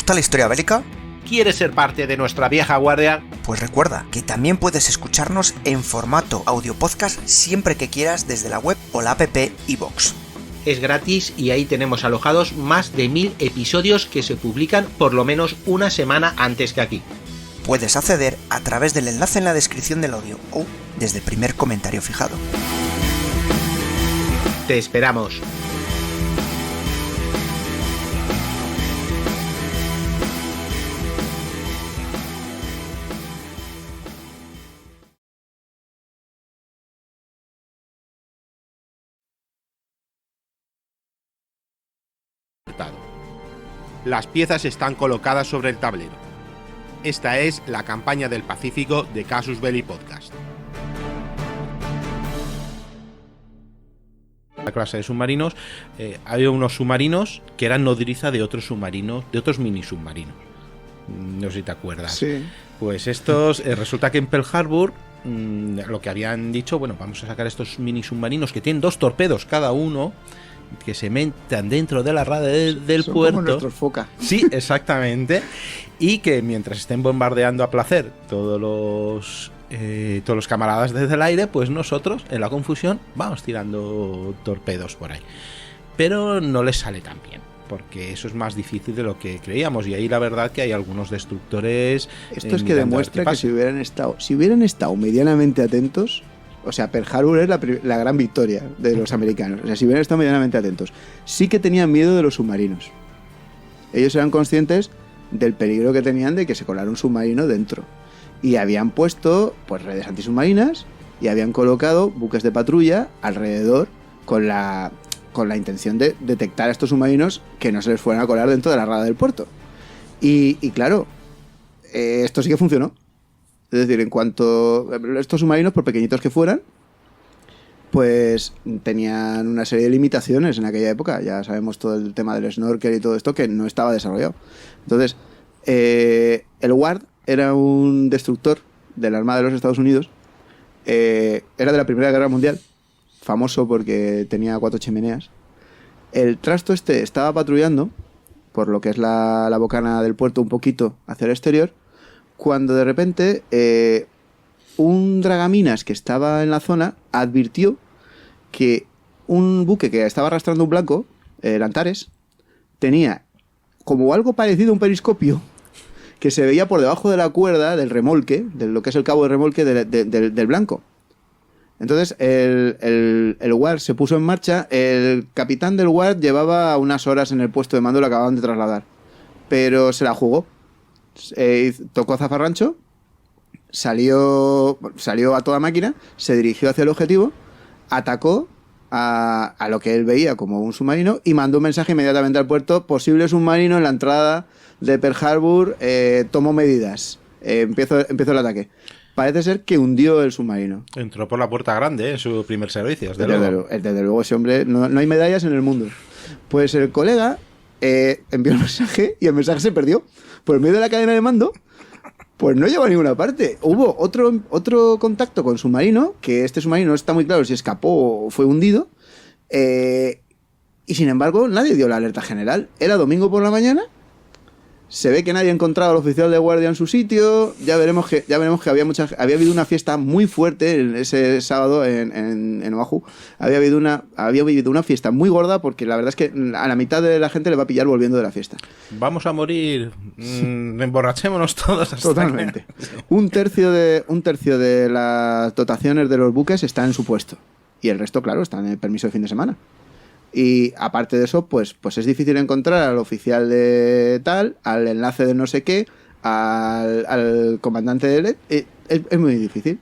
gusta la historia bélica? ¿Quieres ser parte de nuestra vieja guardia? Pues recuerda que también puedes escucharnos en formato audio podcast siempre que quieras desde la web o la app iVoox. Es gratis y ahí tenemos alojados más de 1000 episodios que se publican por lo menos una semana antes que aquí. Puedes acceder a través del enlace en la descripción del audio o desde el primer comentario fijado. Te esperamos. Las piezas están colocadas sobre el tablero. Esta es la campaña del Pacífico de Casus Belli Podcast. La clase de submarinos, había unos submarinos que eran nodriza de otros submarinos, de otros mini submarinos. No sé si te acuerdas. Sí. Pues estos, resulta que en Pearl Harbor, lo que habían dicho, bueno, vamos a sacar estos mini submarinos que tienen 2 torpedos cada uno, que se metan dentro de la radio del Son puerto. Como nuestros foca. Sí, exactamente. Y que mientras estén bombardeando a placer todos los camaradas desde el aire, pues nosotros, en la confusión, vamos tirando torpedos por ahí. Pero no les sale tan bien, porque eso es más difícil de lo que creíamos. Y ahí la verdad que hay algunos destructores. Esto es que demuestra que si hubieran estado medianamente atentos. O sea, Pearl Harbor es la gran victoria de los americanos. O sea, si hubieran estado medianamente atentos. Sí que tenían miedo de los submarinos. Ellos eran conscientes del peligro que tenían de que se colara un submarino dentro. Y habían puesto pues redes antisubmarinas y habían colocado buques de patrulla alrededor con la intención de detectar a estos submarinos que no se les fueran a colar dentro de la rada del puerto. Y claro, esto sí que funcionó. Es decir, en cuanto estos submarinos, por pequeñitos que fueran, pues tenían una serie de limitaciones en aquella época. Ya sabemos todo el tema del snorkel y todo esto que no estaba desarrollado. Entonces, el Ward era un destructor de la Armada de los Estados Unidos. Era de la Primera Guerra Mundial, famoso porque tenía 4 chimeneas. El trasto este estaba patrullando por lo que es la bocana del puerto un poquito hacia el exterior, cuando de repente un dragaminas que estaba en la zona advirtió que un buque que estaba arrastrando un blanco, el Antares, tenía como algo parecido a un periscopio que se veía por debajo de la cuerda del remolque, de lo que es el cabo de remolque del blanco. Entonces el Ward se puso en marcha. El capitán del Ward llevaba unas horas en el puesto de mando, lo acababan de trasladar, pero se la jugó. Tocó zafarrancho, salió a toda máquina, se dirigió hacia el objetivo, atacó a lo que él veía como un submarino y mandó un mensaje inmediatamente al puerto: posible submarino en la entrada de Pearl Harbor, tomo medidas, empiezo el ataque. Parece ser que hundió el submarino. Entró por la puerta grande en su primer servicio, desde luego ese hombre, no hay medallas en el mundo. Pues el colega envió el mensaje y el mensaje se perdió por medio de la cadena de mando. Pues no llegó a ninguna parte. Hubo otro contacto con submarino, que este submarino no está muy claro si escapó o fue hundido, y sin embargo nadie dio la alerta general. Era domingo por la mañana, se ve que nadie ha encontrado al oficial de guardia en su sitio. Ya veremos que había habido una fiesta muy fuerte ese sábado en Oahu. Había habido una fiesta muy gorda, porque la verdad es que a la mitad de la gente le va a pillar volviendo de la fiesta. Vamos a morir, emborrachémonos todos hasta totalmente. Un tercio de las dotaciones de los buques está en su puesto y el resto, claro, está en el permiso de fin de semana. Y aparte de eso, pues es difícil encontrar al oficial de tal, al enlace de no sé qué, al comandante de LED. Es muy difícil.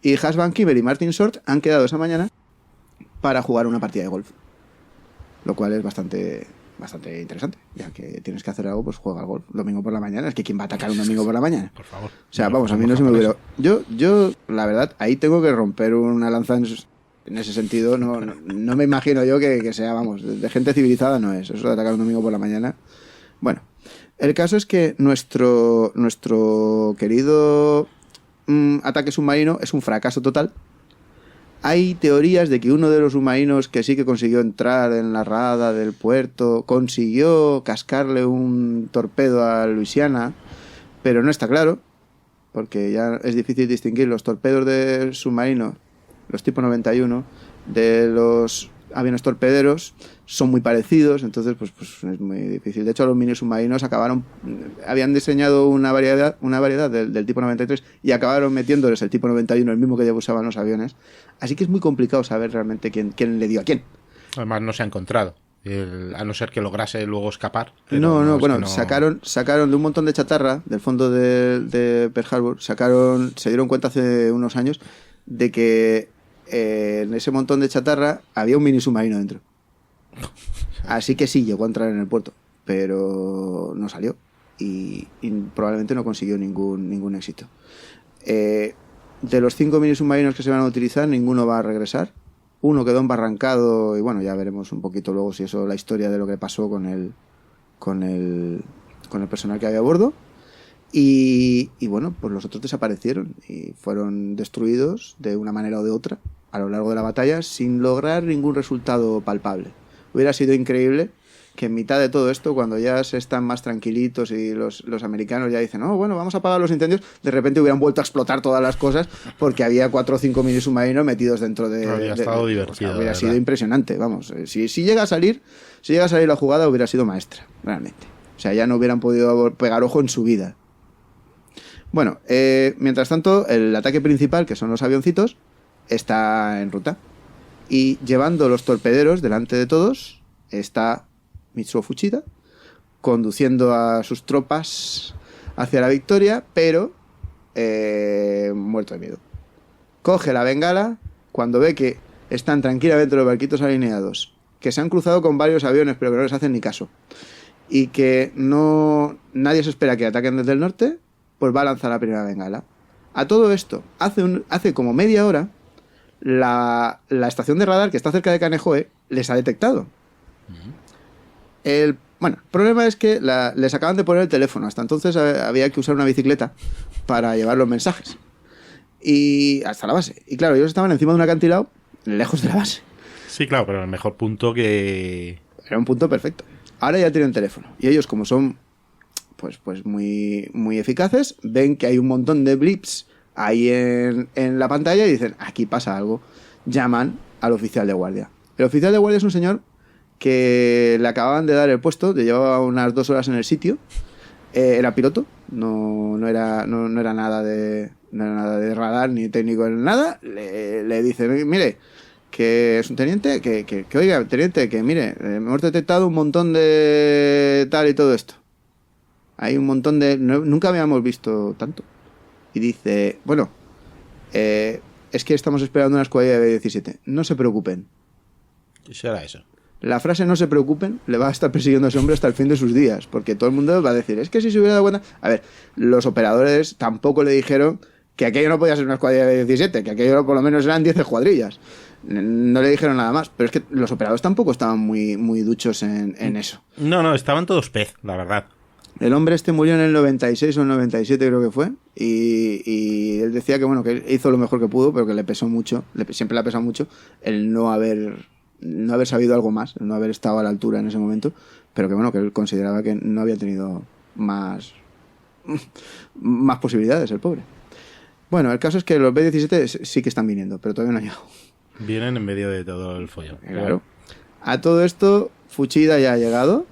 Y Hus Van Kieber y Martin Short han quedado esa mañana para jugar una partida de golf. Lo cual es bastante interesante. Ya que tienes que hacer algo, pues juega al golf. Domingo por la mañana. Es que ¿quién va a atacar un domingo por la mañana? Por favor. O sea, vamos, a mí no se me hubiera... Yo, la verdad, ahí tengo que romper una lanza en ese sentido. No me imagino yo que sea, vamos, de gente civilizada no es. Eso de atacar un domingo por la mañana. Bueno, el caso es que nuestro querido ataque submarino es un fracaso total. Hay teorías de que uno de los submarinos que sí que consiguió entrar en la rada del puerto consiguió cascarle un torpedo a Luisiana, pero no está claro, porque ya es difícil distinguir los torpedos de submarino, los tipo 91, de los aviones torpederos. Son muy parecidos, entonces pues es muy difícil. De hecho, los mini submarinos habían diseñado una variedad del tipo 93 y acabaron metiéndoles el tipo 91, el mismo que ya usaban los aviones. Así que es muy complicado saber realmente quién le dio a quién. Además no se ha encontrado, a no ser que lograse luego escapar. No, sacaron de un montón de chatarra del fondo de Pearl Harbor, se dieron cuenta hace unos años de que en ese montón de chatarra había un mini submarino dentro. Así que sí, llegó a entrar en el puerto, pero no salió y probablemente no consiguió ningún éxito. De los 5 mini submarinos que se van a utilizar, ninguno va a regresar. Uno quedó embarrancado y bueno, ya veremos un poquito luego si eso la historia de lo que pasó con el personal que había a bordo. Y bueno, pues los otros desaparecieron y fueron destruidos de una manera o de otra a lo largo de la batalla sin lograr ningún resultado palpable. Hubiera sido increíble que en mitad de todo esto, cuando ya se están más tranquilitos y los americanos ya dicen, oh, bueno, vamos a apagar los incendios, de repente hubieran vuelto a explotar todas las cosas porque había 4 o 5 mini submarinos metidos dentro de... Habría estado divertido. O sea, hubiera sido impresionante, vamos. Si llega a salir la jugada, hubiera sido maestra, realmente. O sea, ya no hubieran podido pegar ojo en su vida. Bueno, mientras tanto, el ataque principal, que son los avioncitos, está en ruta. Y llevando los torpederos delante de todos está Mitsuo Fuchida, conduciendo a sus tropas hacia la victoria, pero muerto de miedo. Coge la bengala cuando ve que están tranquilamente los barquitos alineados, que se han cruzado con varios aviones pero que no les hacen ni caso, y que nadie se espera que ataquen desde el norte, pues va a lanzar la primera bengala. A todo esto, hace como media hora, la estación de radar que está cerca de Kaneohe les ha detectado. El problema es que les acaban de poner el teléfono. Hasta entonces había que usar una bicicleta para llevar los mensajes. Y hasta la base. Y claro, ellos estaban encima de un acantilado, lejos de la base. Sí, claro, pero el mejor punto que... Era un punto perfecto. Ahora ya tienen teléfono. Y ellos, como son pues muy, muy eficaces, ven que hay un montón de blips ahí en la pantalla y dicen, aquí pasa algo. Llaman al oficial de guardia. El oficial de guardia es un señor que le acababan de dar el puesto, llevaba unas 2 horas en el sitio, era piloto, no era nada de radar ni técnico en nada. Le dice, mire, que es un teniente, que oiga, teniente, que mire, hemos detectado un montón de tal y todo esto. Hay un montón de... nunca habíamos visto tanto. Y dice, bueno, es que estamos esperando una escuadrilla de B-17. No se preocupen. ¿Qué será eso? La frase no se preocupen le va a estar persiguiendo a ese hombre hasta el fin de sus días, porque todo el mundo va a decir, es que si se hubiera dado cuenta... A ver, los operadores tampoco le dijeron que aquello no podía ser una escuadrilla de 17, que aquello por lo menos eran 10 escuadrillas. No le dijeron nada más, pero es que los operadores tampoco estaban muy, muy duchos en eso. No, estaban todos pez, la verdad. El hombre murió en el 96 o el 97 creo que fue, y él decía que bueno, que hizo lo mejor que pudo, pero que le pesó mucho, siempre le ha pesado mucho el no haber sabido algo más, el no haber estado a la altura en ese momento, pero que bueno, que él consideraba que no había tenido más posibilidades el pobre. Bueno, el caso es que los B-17 sí que están viniendo, pero todavía no han llegado. Vienen en medio de todo el follón. Claro. A todo esto, Fuchida ya ha llegado,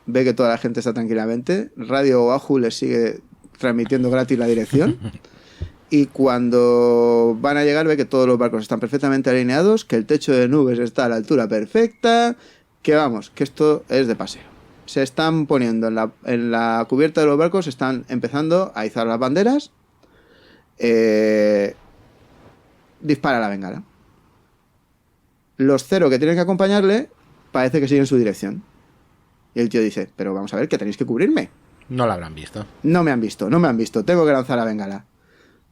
ve que toda la gente está tranquilamente, Radio Oahu les sigue transmitiendo gratis la dirección, y cuando van a llegar ve que todos los barcos están perfectamente alineados, que el techo de nubes está a la altura perfecta, que vamos, que esto es de paseo. Se están poniendo en la cubierta de los barcos, están empezando a izar las banderas. Dispara la bengala. Los 0 que tienen que acompañarle parece que siguen su dirección. Y el tío dice, pero vamos a ver, que tenéis que cubrirme. No la habrán visto. No me han visto, tengo que lanzar la bengala.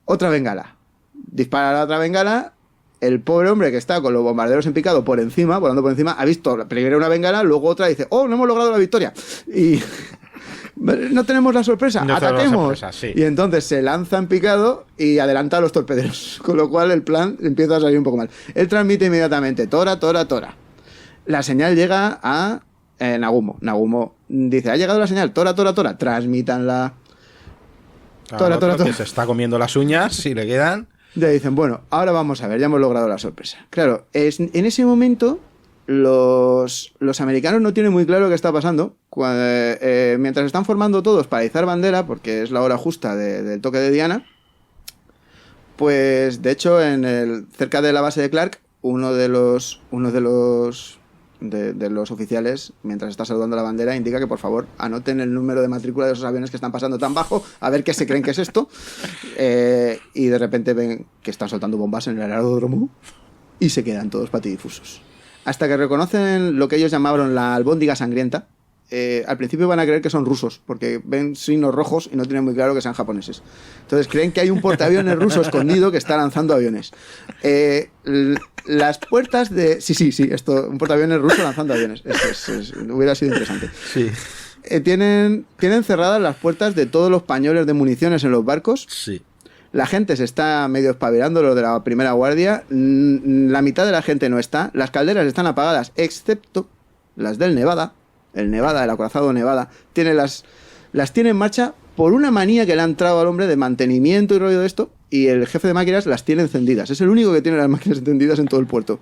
Otra bengala. Dispara la otra bengala. El pobre hombre que está con los bombarderos en picado volando por encima, ha visto primero una bengala, luego otra, y dice, oh, no hemos logrado la victoria. No tenemos la sorpresa, No tenemos la ataquemos. sorpresa, sí. Y entonces se lanza en picado y adelanta a los torpederos, con lo cual el plan empieza a salir un poco mal. Él transmite inmediatamente Tora, Tora, Tora. La señal llega a Nagumo. Nagumo dice, ha llegado la señal, Tora, Tora, Tora. Transmítanla. Tora, Tora, Tora. Que se está comiendo las uñas y le quedan... Ya dicen, bueno, ahora vamos a ver, ya hemos logrado la sorpresa. Claro, en ese momento los americanos no tienen muy claro qué está pasando. Mientras están formando todos para izar bandera, porque es la hora justa del toque de Diana, pues de hecho cerca de la base de Clark, uno de los oficiales, mientras está saludando la bandera, indica que por favor anoten el número de matrícula de esos aviones que están pasando tan bajo, a ver qué se creen que es esto. Y de repente ven que están soltando bombas en el aeródromo y se quedan todos patidifusos. Hasta que reconocen lo que ellos llamaron la albóndiga sangrienta. Al principio van a creer que son rusos, porque ven signos rojos y no tienen muy claro que sean japoneses. Entonces creen que hay un portaaviones ruso escondido que está lanzando aviones. Las puertas de... Sí, esto, un portaaviones ruso lanzando aviones. Hubiera sido interesante. Sí. Tienen cerradas las puertas de todos los pañoles de municiones en los barcos. Sí. La gente se está medio espabilando, lo de la primera guardia. La mitad de la gente no está. Las calderas están apagadas, excepto las del Nevada. El Nevada, el acorazado Nevada, las tiene en marcha por una manía que le ha entrado al hombre de mantenimiento y rollo de esto, y el jefe de máquinas las tiene encendidas. Es el único que tiene las máquinas encendidas en todo el puerto.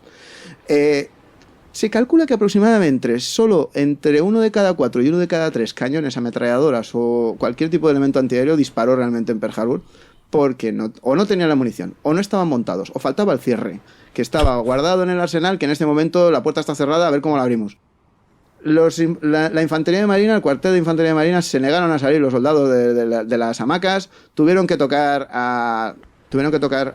Se calcula que aproximadamente solo entre 1 de cada 4 y 1 de cada 3 cañones, ametralladoras o cualquier tipo de elemento antiaéreo disparó realmente en Pearl Harbor, porque no tenían la munición, o no estaban montados, o faltaba el cierre, que estaba guardado en el arsenal, que en este momento la puerta está cerrada, a ver cómo la abrimos. La infantería de marina, el cuartel de infantería de marina, se negaron a salir los soldados de las hamacas, tuvieron que tocar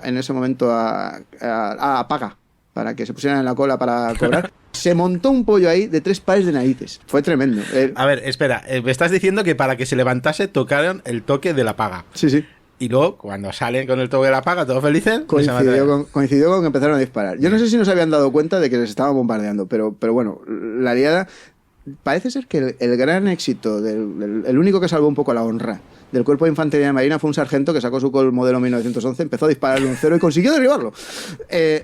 en ese momento a Paga para que se pusieran en la cola para cobrar. Se montó un pollo ahí de 3 pares de narices. Fue tremendo. A ver, espera, me estás diciendo que para que se levantase tocaron el toque de la paga. Sí. Y luego, cuando salen con el toque de la paga, todos felices, coincidió con que empezaron a disparar. Yo no sé si nos habían dado cuenta de que les estaban bombardeando, pero bueno, la liada... Parece ser que el gran éxito, el único que salvó un poco la honra del cuerpo de infantería de marina fue un sargento que sacó su Colt modelo 1911, empezó a dispararle un cero y consiguió derribarlo.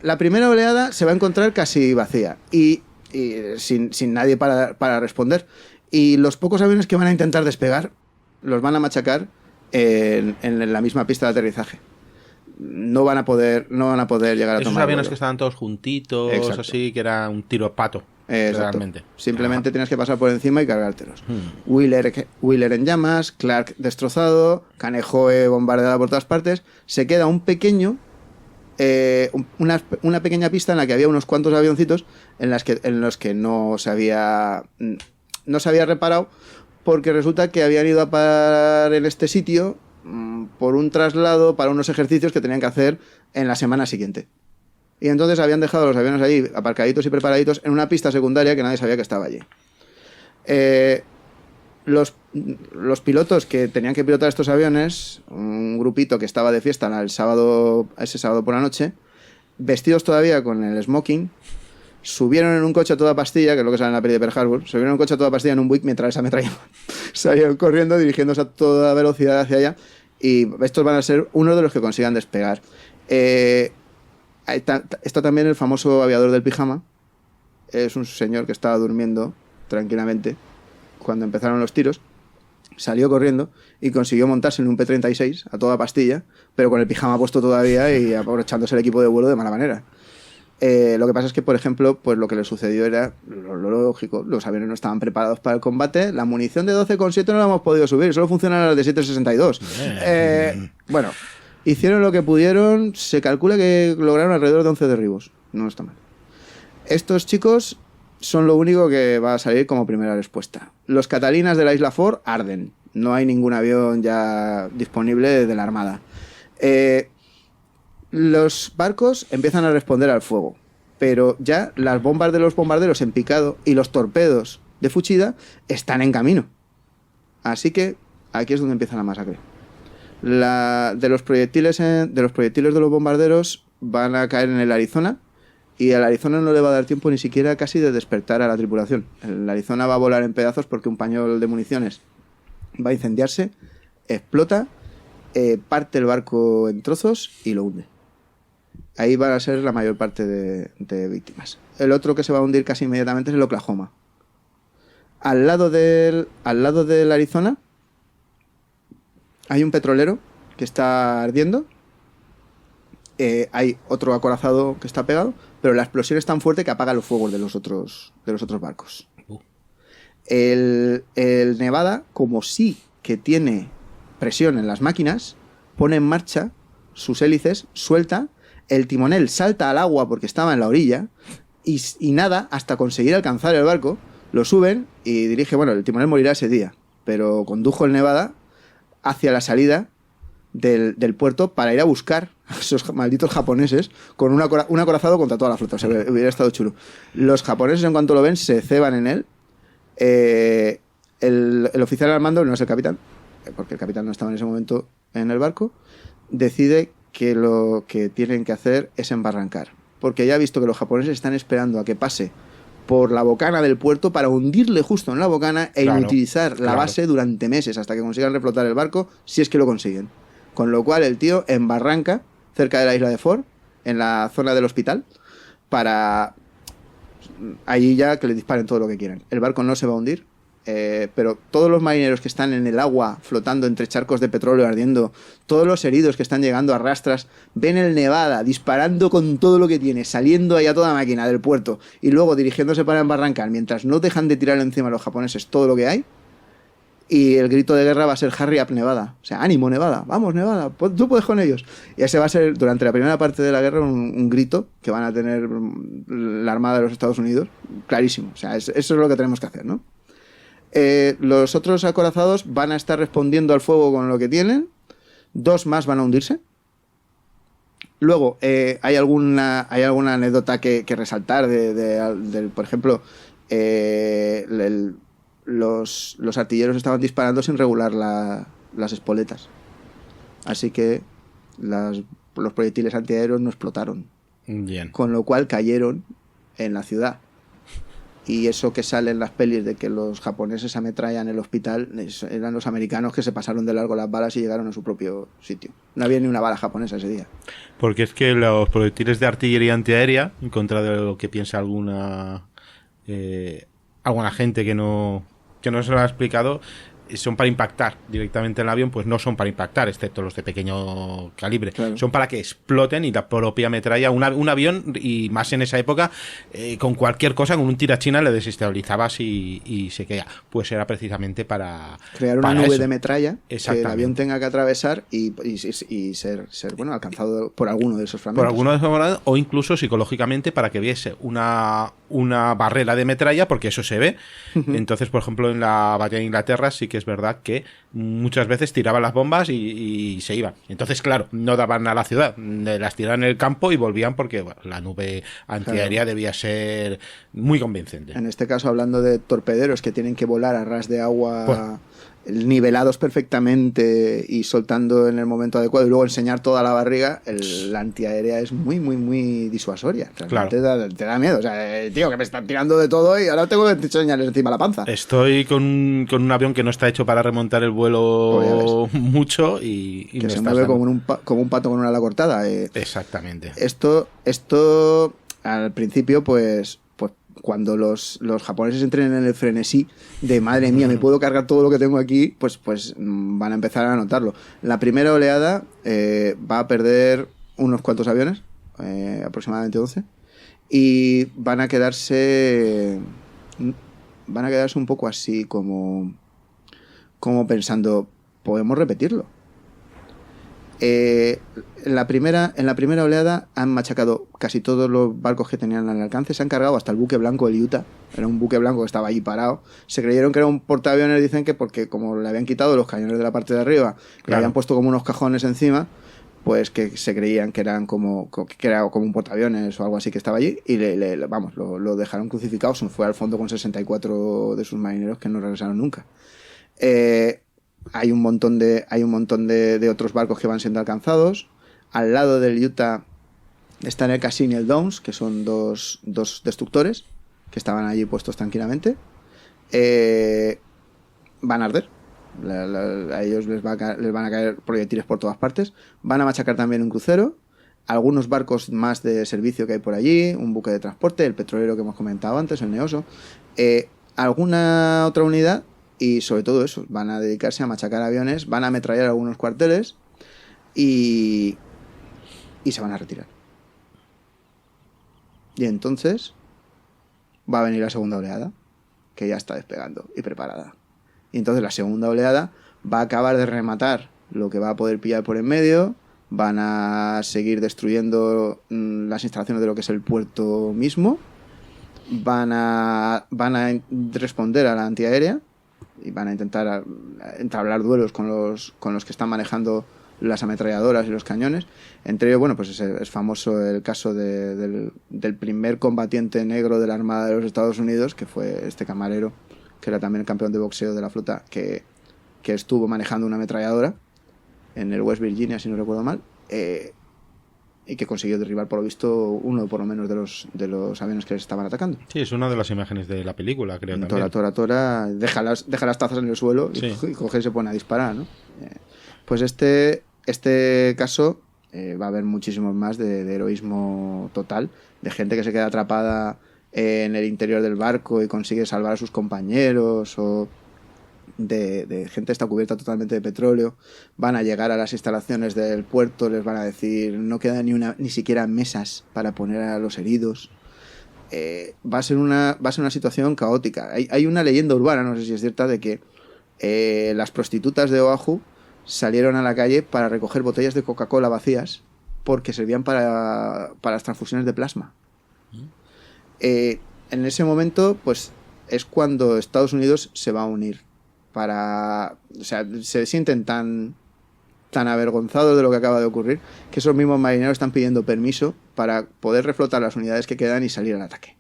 La primera oleada se va a encontrar casi vacía y sin nadie para responder. Y los pocos aviones que van a intentar despegar los van a machacar en la misma pista de aterrizaje. No van a poder llegar a tomar esos aviones vuelo. que estaban todos juntitos, Exacto. así, que era un tiro pato. Realmente. Simplemente tienes que pasar por encima y cargártelos. Wheeler en llamas, Clark destrozado, Kanehoe bombardeada por todas partes. Se queda un pequeño... una pequeña pista en la que había unos cuantos avioncitos en los que no se había reparado, porque resulta que habían ido a parar en este sitio por un traslado para unos ejercicios que tenían que hacer en la semana siguiente. Y entonces habían dejado los aviones allí aparcaditos y preparaditos en una pista secundaria que nadie sabía que estaba allí. Los pilotos que tenían que pilotar estos aviones, un grupito que estaba de fiesta ese sábado por la noche, vestidos todavía con el smoking, subieron en un coche a toda pastilla, que es lo que sale en la peli de Pearl Harbor, subieron en un coche a toda pastilla en un Buick mientras les ametrallaban. Salieron corriendo, dirigiéndose a toda velocidad hacia allá, y estos van a ser uno de los que consigan despegar. Está también el famoso aviador del pijama. Es un señor que estaba durmiendo tranquilamente cuando empezaron los tiros. Salió corriendo y consiguió montarse en un P-36 a toda pastilla, pero con el pijama puesto todavía y aprovechándose el equipo de vuelo de mala manera. Lo que pasa es que, por ejemplo, pues lo que le sucedió era lo lógico. Los aviones no estaban preparados para el combate. La munición de 12,7 no la hemos podido subir, solo funcionan las de 7,62. Bueno, hicieron lo que pudieron. Se calcula que lograron alrededor de 11 derribos. No está mal. Estos chicos son lo único que va a salir como primera respuesta. Los Catalinas de la Isla Ford arden. No hay ningún avión ya disponible de la Armada. Los barcos empiezan a responder al fuego, pero ya las bombas de los bombarderos en picado y los torpedos de Fuchida están en camino. Así que aquí es donde empieza la masacre. De los proyectiles de los bombarderos van a caer en el Arizona, y al Arizona no le va a dar tiempo ni siquiera casi de despertar a la tripulación. El Arizona va a volar en pedazos porque un pañol de municiones va a incendiarse, explota, parte el barco en trozos y lo hunde. Ahí van a ser la mayor parte de víctimas. El otro que se va a hundir casi inmediatamente es el Oklahoma. Al lado del Arizona hay un petrolero que está ardiendo. Hay otro acorazado que está pegado, pero la explosión es tan fuerte que apaga los fuegos de los otros barcos. El Nevada, como sí que tiene presión en las máquinas, pone en marcha sus hélices, suelta, el timonel salta al agua porque estaba en la orilla y nada hasta conseguir alcanzar el barco, lo suben y dirige, bueno, el timonel morirá ese día, pero condujo el Nevada hacia la salida del puerto para ir a buscar a esos malditos japoneses con un acorazado contra toda la flota. O sea, hubiera estado chulo. Los japoneses, en cuanto lo ven, se ceban en él. El oficial al mando, no es el capitán, porque el capitán no estaba en ese momento en el barco, decide que lo que tienen que hacer es embarrancar, porque ya ha visto que los japoneses están esperando a que pase por la bocana del puerto para hundirle justo en la bocana e inutilizar la base durante meses hasta que consigan reflotar el barco, si es que lo consiguen. Con lo cual el tío embarranca cerca de la isla de Ford, en la zona del hospital, para allí ya que le disparen todo lo que quieran. El barco no se va a hundir, pero todos los marineros que están en el agua flotando entre charcos de petróleo ardiendo, todos los heridos que están llegando a rastras, ven el Nevada disparando con todo lo que tiene, saliendo ahí a toda máquina del puerto y luego dirigiéndose para embarrancar mientras no dejan de tirar encima a los japoneses todo lo que hay. Y el grito de guerra va a ser Hurry up Nevada, o sea, ánimo Nevada, vamos Nevada, tú puedes con ellos. Y ese va a ser durante la primera parte de la guerra un grito que van a tener la Armada de los Estados Unidos, clarísimo. O sea, eso es lo que tenemos que hacer, ¿no? Los otros acorazados van a estar respondiendo al fuego con lo que tienen. 2 más van a hundirse. Luego, hay alguna anécdota que resaltar de por ejemplo, los artilleros estaban disparando sin regular las espoletas. Así que los proyectiles antiaéreos no explotaron. Bien. Con lo cual cayeron en la ciudad. Y eso que sale en las pelis de que los japoneses ametrallan el hospital, eran los americanos que se pasaron de largo las balas y llegaron a su propio sitio. No había ni una bala japonesa ese día. Porque es que los proyectiles de artillería antiaérea, en contra de lo que piensa alguna gente que no se lo ha explicado, son para impactar directamente en el avión, pues no son para impactar, excepto los de pequeño calibre. Claro. Son para que exploten y la propia metralla, un avión, y más en esa época, con cualquier cosa, con un tirachina le desestabilizabas y se queda. Pues era precisamente para crear una nube de metralla que el avión tenga que atravesar y ser bueno, alcanzado por alguno de esos fragmentos. Por alguno de esos fragmentos, o incluso psicológicamente para que viese una barrera de metralla, porque eso se ve. Entonces, por ejemplo, en la batalla de Inglaterra sí que es verdad que muchas veces tiraban las bombas y se iban. Entonces, claro, no daban a la ciudad, las tiraban en el campo y volvían porque bueno, la nube antiaérea debía ser muy convincente. En este caso, hablando de torpederos que tienen que volar a ras de agua, nivelados perfectamente y soltando en el momento adecuado y luego enseñar toda la barriga, la antiaérea es muy, muy, muy disuasoria. Realmente te da miedo. O sea, tío, que me están tirando de todo y ahora tengo que enseñarles encima la panza. Estoy con un avión que no está hecho para remontar el vuelo mucho y que se mueve como un pato con una ala cortada. Exactamente. Esto al principio, pues cuando los japoneses entren en el frenesí de madre mía, me puedo cargar todo lo que tengo aquí, pues van a empezar a notarlo. La primera oleada va a perder unos cuantos aviones, aproximadamente 11, y van a quedarse un poco así como pensando, podemos repetirlo. En la primera oleada han machacado casi todos los barcos que tenían al alcance, se han cargado hasta el buque blanco, el Utah. Era un buque blanco que estaba allí parado. Se creyeron que era un portaaviones, dicen que porque como le habían quitado los cañones de la parte de arriba, le habían puesto como unos cajones encima, pues que se creían que era como un portaaviones o algo así que estaba allí y lo dejaron crucificado. Se fue al fondo con 64 de sus marineros que no regresaron nunca. Hay un montón de otros barcos que van siendo alcanzados. Al lado del Utah están el Cassini y el Downs, que son dos destructores que estaban allí puestos tranquilamente. Van a arder. A ellos les van a caer proyectiles por todas partes. Van a machacar también un crucero, algunos barcos más de servicio que hay por allí, un buque de transporte, el petrolero que hemos comentado antes, el Neoso, alguna otra unidad, y sobre todo eso, van a dedicarse a machacar aviones, van a ametrallar algunos cuarteles y se van a retirar. Y entonces va a venir la segunda oleada, que ya está despegando y preparada. Y entonces la segunda oleada va a acabar de rematar lo que va a poder pillar por en medio, van a seguir destruyendo las instalaciones de lo que es el puerto mismo, van a responder a la antiaérea y van a intentar entablar duelos con los que están manejando las ametralladoras y los cañones. Entre ellos, bueno, pues es famoso el caso del primer combatiente negro de la Armada de los Estados Unidos, que fue este camarero, que era también el campeón de boxeo de la flota, que estuvo manejando una ametralladora en el West Virginia, si no recuerdo mal, y que consiguió derribar, por lo visto, uno por lo menos de los aviones que les estaban atacando. Sí, es una de las imágenes de la película, creo. Tora, deja las tazas en el suelo y coge y se pone a disparar, ¿no? Pues este caso va a haber muchísimos más de heroísmo total, de gente que se queda atrapada en el interior del barco y consigue salvar a sus compañeros, o de gente que está cubierta totalmente de petróleo. Van a llegar a las instalaciones del puerto, les van a decir no queda ni siquiera mesas para poner a los heridos. Va a ser una situación caótica. Hay una leyenda urbana, no sé si es cierta, de que las prostitutas de Oahu salieron a la calle para recoger botellas de Coca-Cola vacías porque servían para las transfusiones de plasma. En ese momento, pues es cuando Estados Unidos se va a unir o sea, se sienten tan avergonzados de lo que acaba de ocurrir que esos mismos marineros están pidiendo permiso para poder reflotar las unidades que quedan y salir al ataque.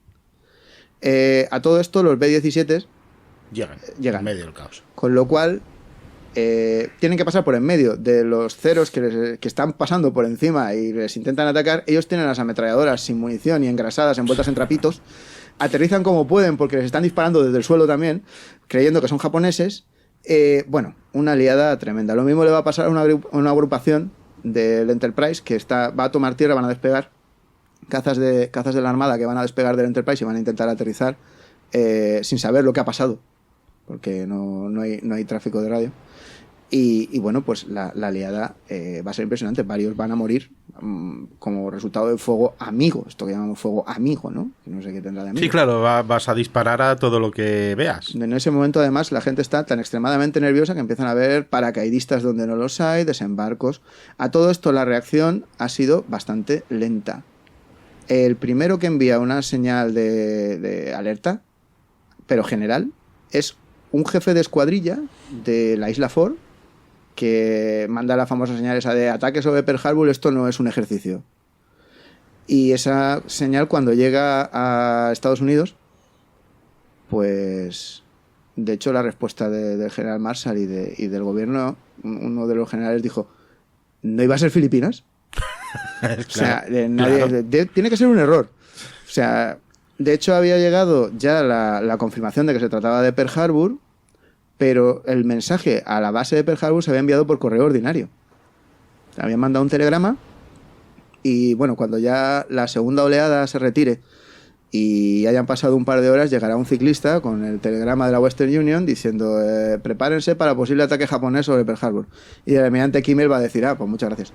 A todo esto los B-17 llegan en medio del caos, con lo cual tienen que pasar por en medio de los ceros que están pasando por encima y les intentan atacar. Ellos tienen las ametralladoras sin munición y engrasadas, envueltas en trapitos. Aterrizan como pueden porque les están disparando desde el suelo también, creyendo que son japoneses. Bueno, una liada tremenda. Lo mismo le va a pasar a una agrupación del Enterprise que va a tomar tierra, van a despegar cazas de la Armada que van a despegar del Enterprise y van a intentar aterrizar sin saber lo que ha pasado, porque no hay tráfico de radio. Y bueno, pues la liada va a ser impresionante. Varios van a morir como resultado del fuego amigo. Esto que llamamos fuego amigo, ¿no? Que no sé qué tendrá de amigo. Sí, claro, vas a disparar a todo lo que veas. En ese momento, además, la gente está tan extremadamente nerviosa que empiezan a ver paracaidistas donde no los hay, desembarcos. A todo esto la reacción ha sido bastante lenta. El primero que envía una señal de alerta, pero general, es un jefe de escuadrilla de la isla Ford, que manda la famosa señal esa de ataque sobre Pearl Harbor, esto no es un ejercicio. Y esa señal, cuando llega a Estados Unidos, pues de hecho la respuesta del general Marshall y del gobierno, uno de los generales dijo, ¿no iba a ser Filipinas? Claro, o sea, tiene que ser un error. O sea, de hecho había llegado ya la confirmación de que se trataba de Pearl Harbor, pero el mensaje a la base de Pearl Harbor se había enviado por correo ordinario. Habían mandado un telegrama y bueno, cuando ya la segunda oleada se retire y hayan pasado un par de horas, llegará un ciclista con el telegrama de la Western Union diciendo prepárense para posible ataque japonés sobre Pearl Harbor. Y el almirante Kimmel va a decir, pues muchas gracias.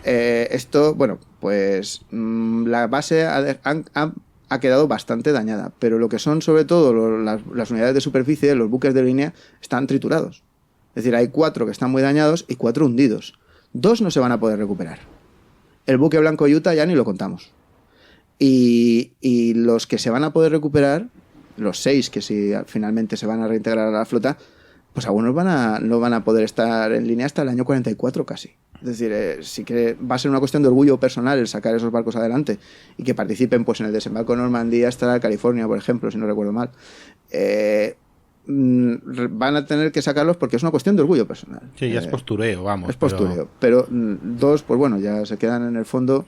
Esto, bueno, pues la base ha quedado bastante dañada, pero lo que son sobre todo las unidades de superficie, los buques de línea, están triturados. Es decir, hay 4 que están muy dañados y 4 hundidos. 2 no se van a poder recuperar. El buque Blanco Utah ya ni lo contamos. Y los que se van a poder recuperar, los 6 que si finalmente se van a reintegrar a la flota, pues algunos no van a poder estar en línea hasta el año 44 casi. Es decir, sí que va a ser una cuestión de orgullo personal el sacar esos barcos adelante y que participen pues en el desembarco de Normandía hasta California, por ejemplo, si no recuerdo mal. Van a tener que sacarlos porque es una cuestión de orgullo personal. Sí, ya es postureo, vamos. Es postureo. Pero 2, pues bueno, ya se quedan en el fondo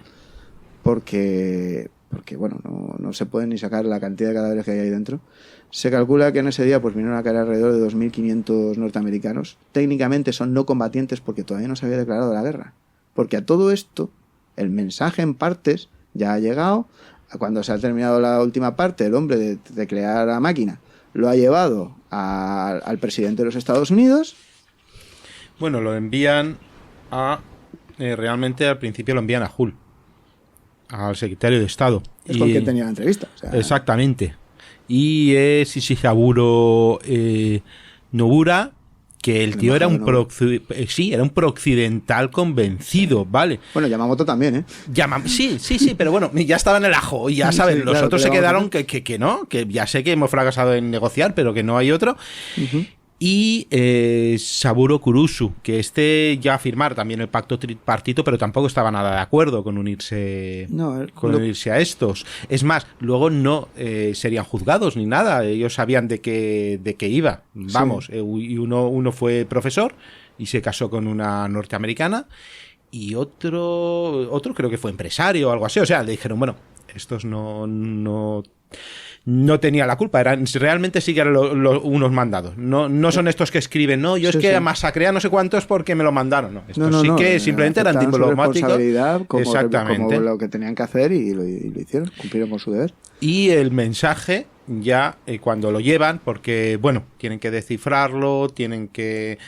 porque porque bueno, no se puede ni sacar la cantidad de cadáveres que hay ahí dentro. Se calcula que en ese día pues vinieron a caer alrededor de 2.500 norteamericanos. Técnicamente son no combatientes porque todavía no se había declarado la guerra. Porque a todo esto, el mensaje en partes ya ha llegado. Cuando se ha terminado la última parte, el hombre de crear la máquina lo ha llevado al presidente de los Estados Unidos. Bueno, lo envían a... realmente al principio lo envían a Hull, al secretario de Estado. Es con quien tenía la entrevista. O sea, exactamente. Y es Ishihaburo Nobura, que el tío era un pro-occidental convencido, ¿vale? Bueno, Yamamoto también, ¿eh? Sí, pero bueno, ya estaba en el ajo, y ya saben, sí, los otros se quedaron que no, que ya sé que hemos fracasado en negociar, pero que no hay otro. Uh-huh. Y Saburo Kurusu, que ya a firmar también el pacto tripartito, pero tampoco estaba nada de acuerdo con unirse unirse a estos. Es más, luego no serían juzgados ni nada, ellos sabían de qué iba. Vamos, sí. Y uno fue profesor y se casó con una norteamericana, y otro creo que fue empresario o algo así. O sea, le dijeron, bueno, estos no tenía la culpa, realmente sí que eran unos mandados. No son estos que escriben, no, yo es que masacré a no sé cuántos porque me lo mandaron. No, estos que simplemente eran diplomáticos. Exactamente. Como lo que tenían que hacer y lo hicieron, cumplieron con su deber. Y el mensaje ya cuando lo llevan, porque bueno, tienen que descifrarlo, tienen que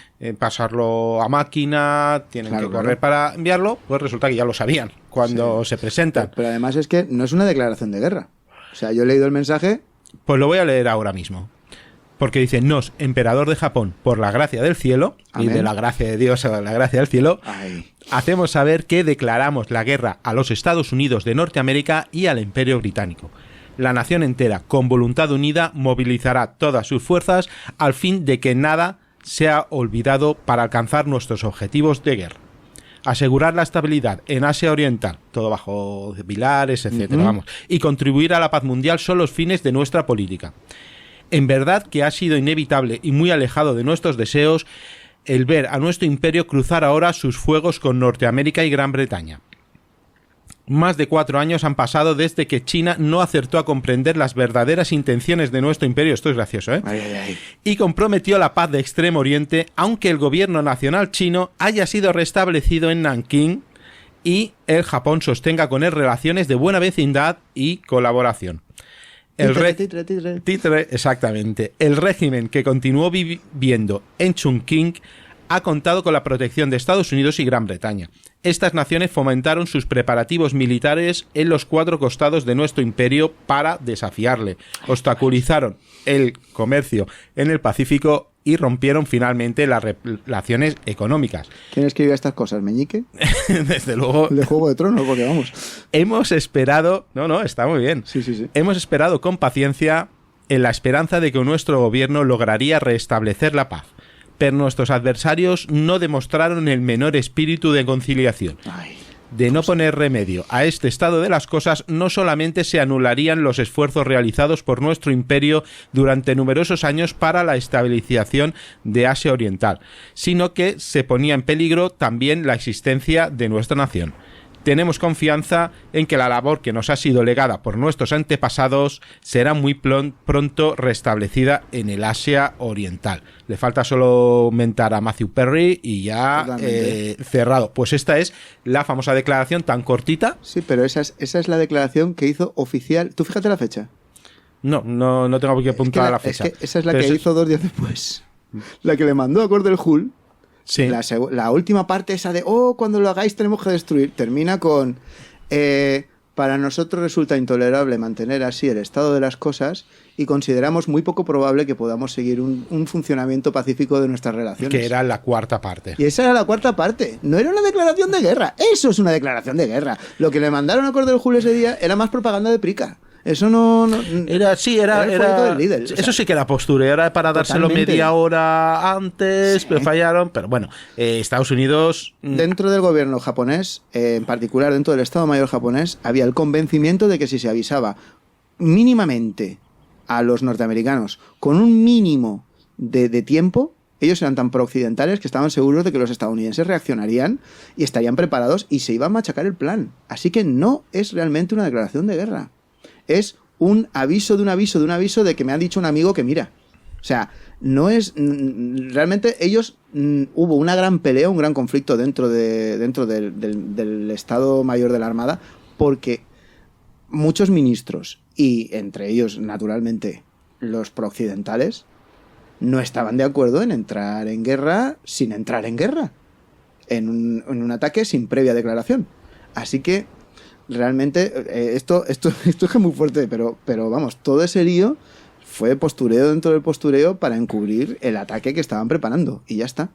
pasarlo a máquina, tienen que correr para enviarlo, pues resulta que ya lo sabían cuando se presentan. Pero además es que no es una declaración de guerra. O sea, yo he leído el mensaje. Pues lo voy a leer ahora mismo. Porque dice: nos, emperador de Japón, por la gracia del cielo, amén, y de la gracia de Dios a la gracia del cielo, hacemos saber que declaramos la guerra a los Estados Unidos de Norteamérica y al Imperio Británico. La nación entera, con voluntad unida, movilizará todas sus fuerzas al fin de que nada sea olvidado para alcanzar nuestros objetivos de guerra. Asegurar la estabilidad en Asia Oriental, todo bajo pilares, etcétera, vamos, y contribuir a la paz mundial son los fines de nuestra política. En verdad que ha sido inevitable y muy alejado de nuestros deseos el ver a nuestro imperio cruzar ahora sus fuegos con Norteamérica y Gran Bretaña. Más de 4 años han pasado desde que China no acertó a comprender las verdaderas intenciones de nuestro imperio, esto es gracioso, y comprometió la paz de Extremo Oriente, aunque el gobierno nacional chino haya sido restablecido en Nankín y el Japón sostenga con él relaciones de buena vecindad y colaboración. Exactamente. El régimen que continuó viviendo en Chongqing ha contado con la protección de Estados Unidos y Gran Bretaña. Estas naciones fomentaron sus preparativos militares en los 4 costados de nuestro imperio para desafiarle, obstaculizaron el comercio en el Pacífico y rompieron finalmente las relaciones económicas. ¿Quién escribió estas cosas, Meñique? Desde luego. De Juego de Tronos, porque vamos. Hemos esperado... No, está muy bien. Sí. Hemos esperado con paciencia en la esperanza de que nuestro gobierno lograría restablecer la paz. Pero nuestros adversarios no demostraron el menor espíritu de conciliación. De no poner remedio a este estado de las cosas, no solamente se anularían los esfuerzos realizados por nuestro imperio durante numerosos años para la estabilización de Asia Oriental, sino que se ponía en peligro también la existencia de nuestra nación. Tenemos confianza en que la labor que nos ha sido legada por nuestros antepasados será muy pronto restablecida en el Asia Oriental. Le falta solo mentar a Matthew Perry y ya cerrado. Pues esta es la famosa declaración tan cortita. Sí, pero esa es la declaración que hizo oficial. ¿Tú fíjate la fecha? No tengo por qué apuntar a la fecha. Es que esa es la que hizo 2 días después. La que le mandó a Cordell Hull. Sí. La última parte esa de cuando lo hagáis tenemos que destruir, termina con para nosotros resulta intolerable mantener así el estado de las cosas y consideramos muy poco probable que podamos seguir un funcionamiento pacífico de nuestras relaciones. Que era la 4ª parte. Y esa era la 4ª parte. No era una declaración de guerra. Eso es una declaración de guerra. Lo que le mandaron a Cordell Hull ese día era más propaganda de prica. Eso no era del líder, eso sí que era postura, era para dárselo media hora antes, pero fallaron, pero bueno, Estados Unidos... Dentro del gobierno japonés, en particular dentro del Estado Mayor japonés, había el convencimiento de que si se avisaba mínimamente a los norteamericanos con un mínimo de tiempo, Ellos eran tan pro-occidentales que estaban seguros de que los estadounidenses reaccionarían y estarían preparados y se iba a machacar el plan. Así que no es realmente una declaración de guerra. Es un aviso de un aviso de un aviso de que me ha dicho un amigo que mira. O sea, no es... Realmente ellos... Hubo una gran pelea, un gran conflicto dentro del Estado Mayor de la Armada, porque muchos ministros, y entre ellos, naturalmente, los prooccidentales, no estaban de acuerdo en entrar en guerra sin entrar en guerra. En un ataque sin previa declaración. Así que, realmente, esto es muy fuerte, pero vamos, todo ese lío fue postureo dentro del postureo para encubrir el ataque que estaban preparando. Y ya está.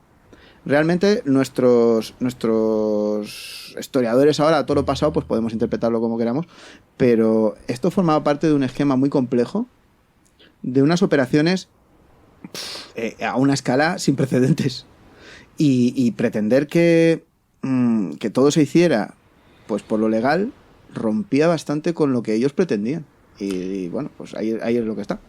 Realmente, nuestros historiadores ahora, todo lo pasado, pues podemos interpretarlo como queramos, pero esto formaba parte de un esquema muy complejo, de unas operaciones a una escala sin precedentes. Y pretender que todo se hiciera pues por lo legal rompía bastante con lo que ellos pretendían. Y bueno, pues ahí es lo que está.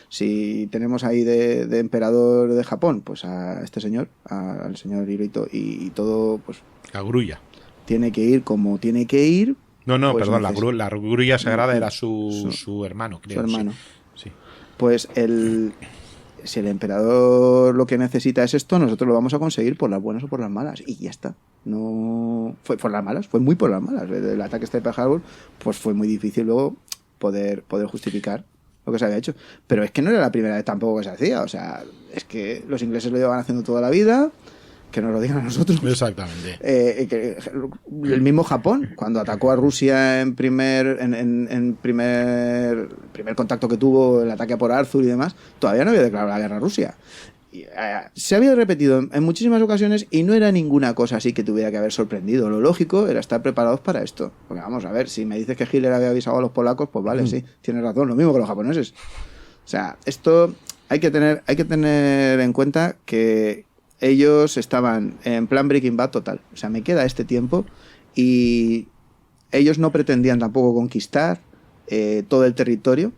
Si tenemos ahí de emperador de Japón, pues a este señor, al señor Hirohito, y todo, pues... La grulla. Tiene que ir como tiene que ir. No, pues perdón, la grulla sagrada era su hermano, creo. Su hermano. Sí. Pues si el emperador lo que necesita es esto, nosotros lo vamos a conseguir por las buenas o por las malas. Y ya está. No fue por las malas, fue muy por las malas. El ataque de Pearl Harbor, pues fue muy difícil luego poder justificar lo que se había hecho. Pero es que no era la primera vez tampoco que se hacía. O sea, es que los ingleses lo llevan haciendo toda la vida. Que nos lo digan a nosotros. Exactamente. El mismo Japón, cuando atacó a Rusia en primer contacto que tuvo, el ataque a Port Arthur y demás, todavía no había declarado la guerra a Rusia. Se había repetido en muchísimas ocasiones y no era ninguna cosa así que tuviera que haber sorprendido. Lo lógico era estar preparados para esto. Porque vamos a ver, si me dices que Hitler había avisado a los polacos, pues vale, sí, tienes razón, lo mismo que los japoneses. O sea, esto hay que tener en cuenta que ellos estaban en plan Breaking Bad total. O sea, me queda este tiempo y ellos no pretendían tampoco conquistar todo el territorio.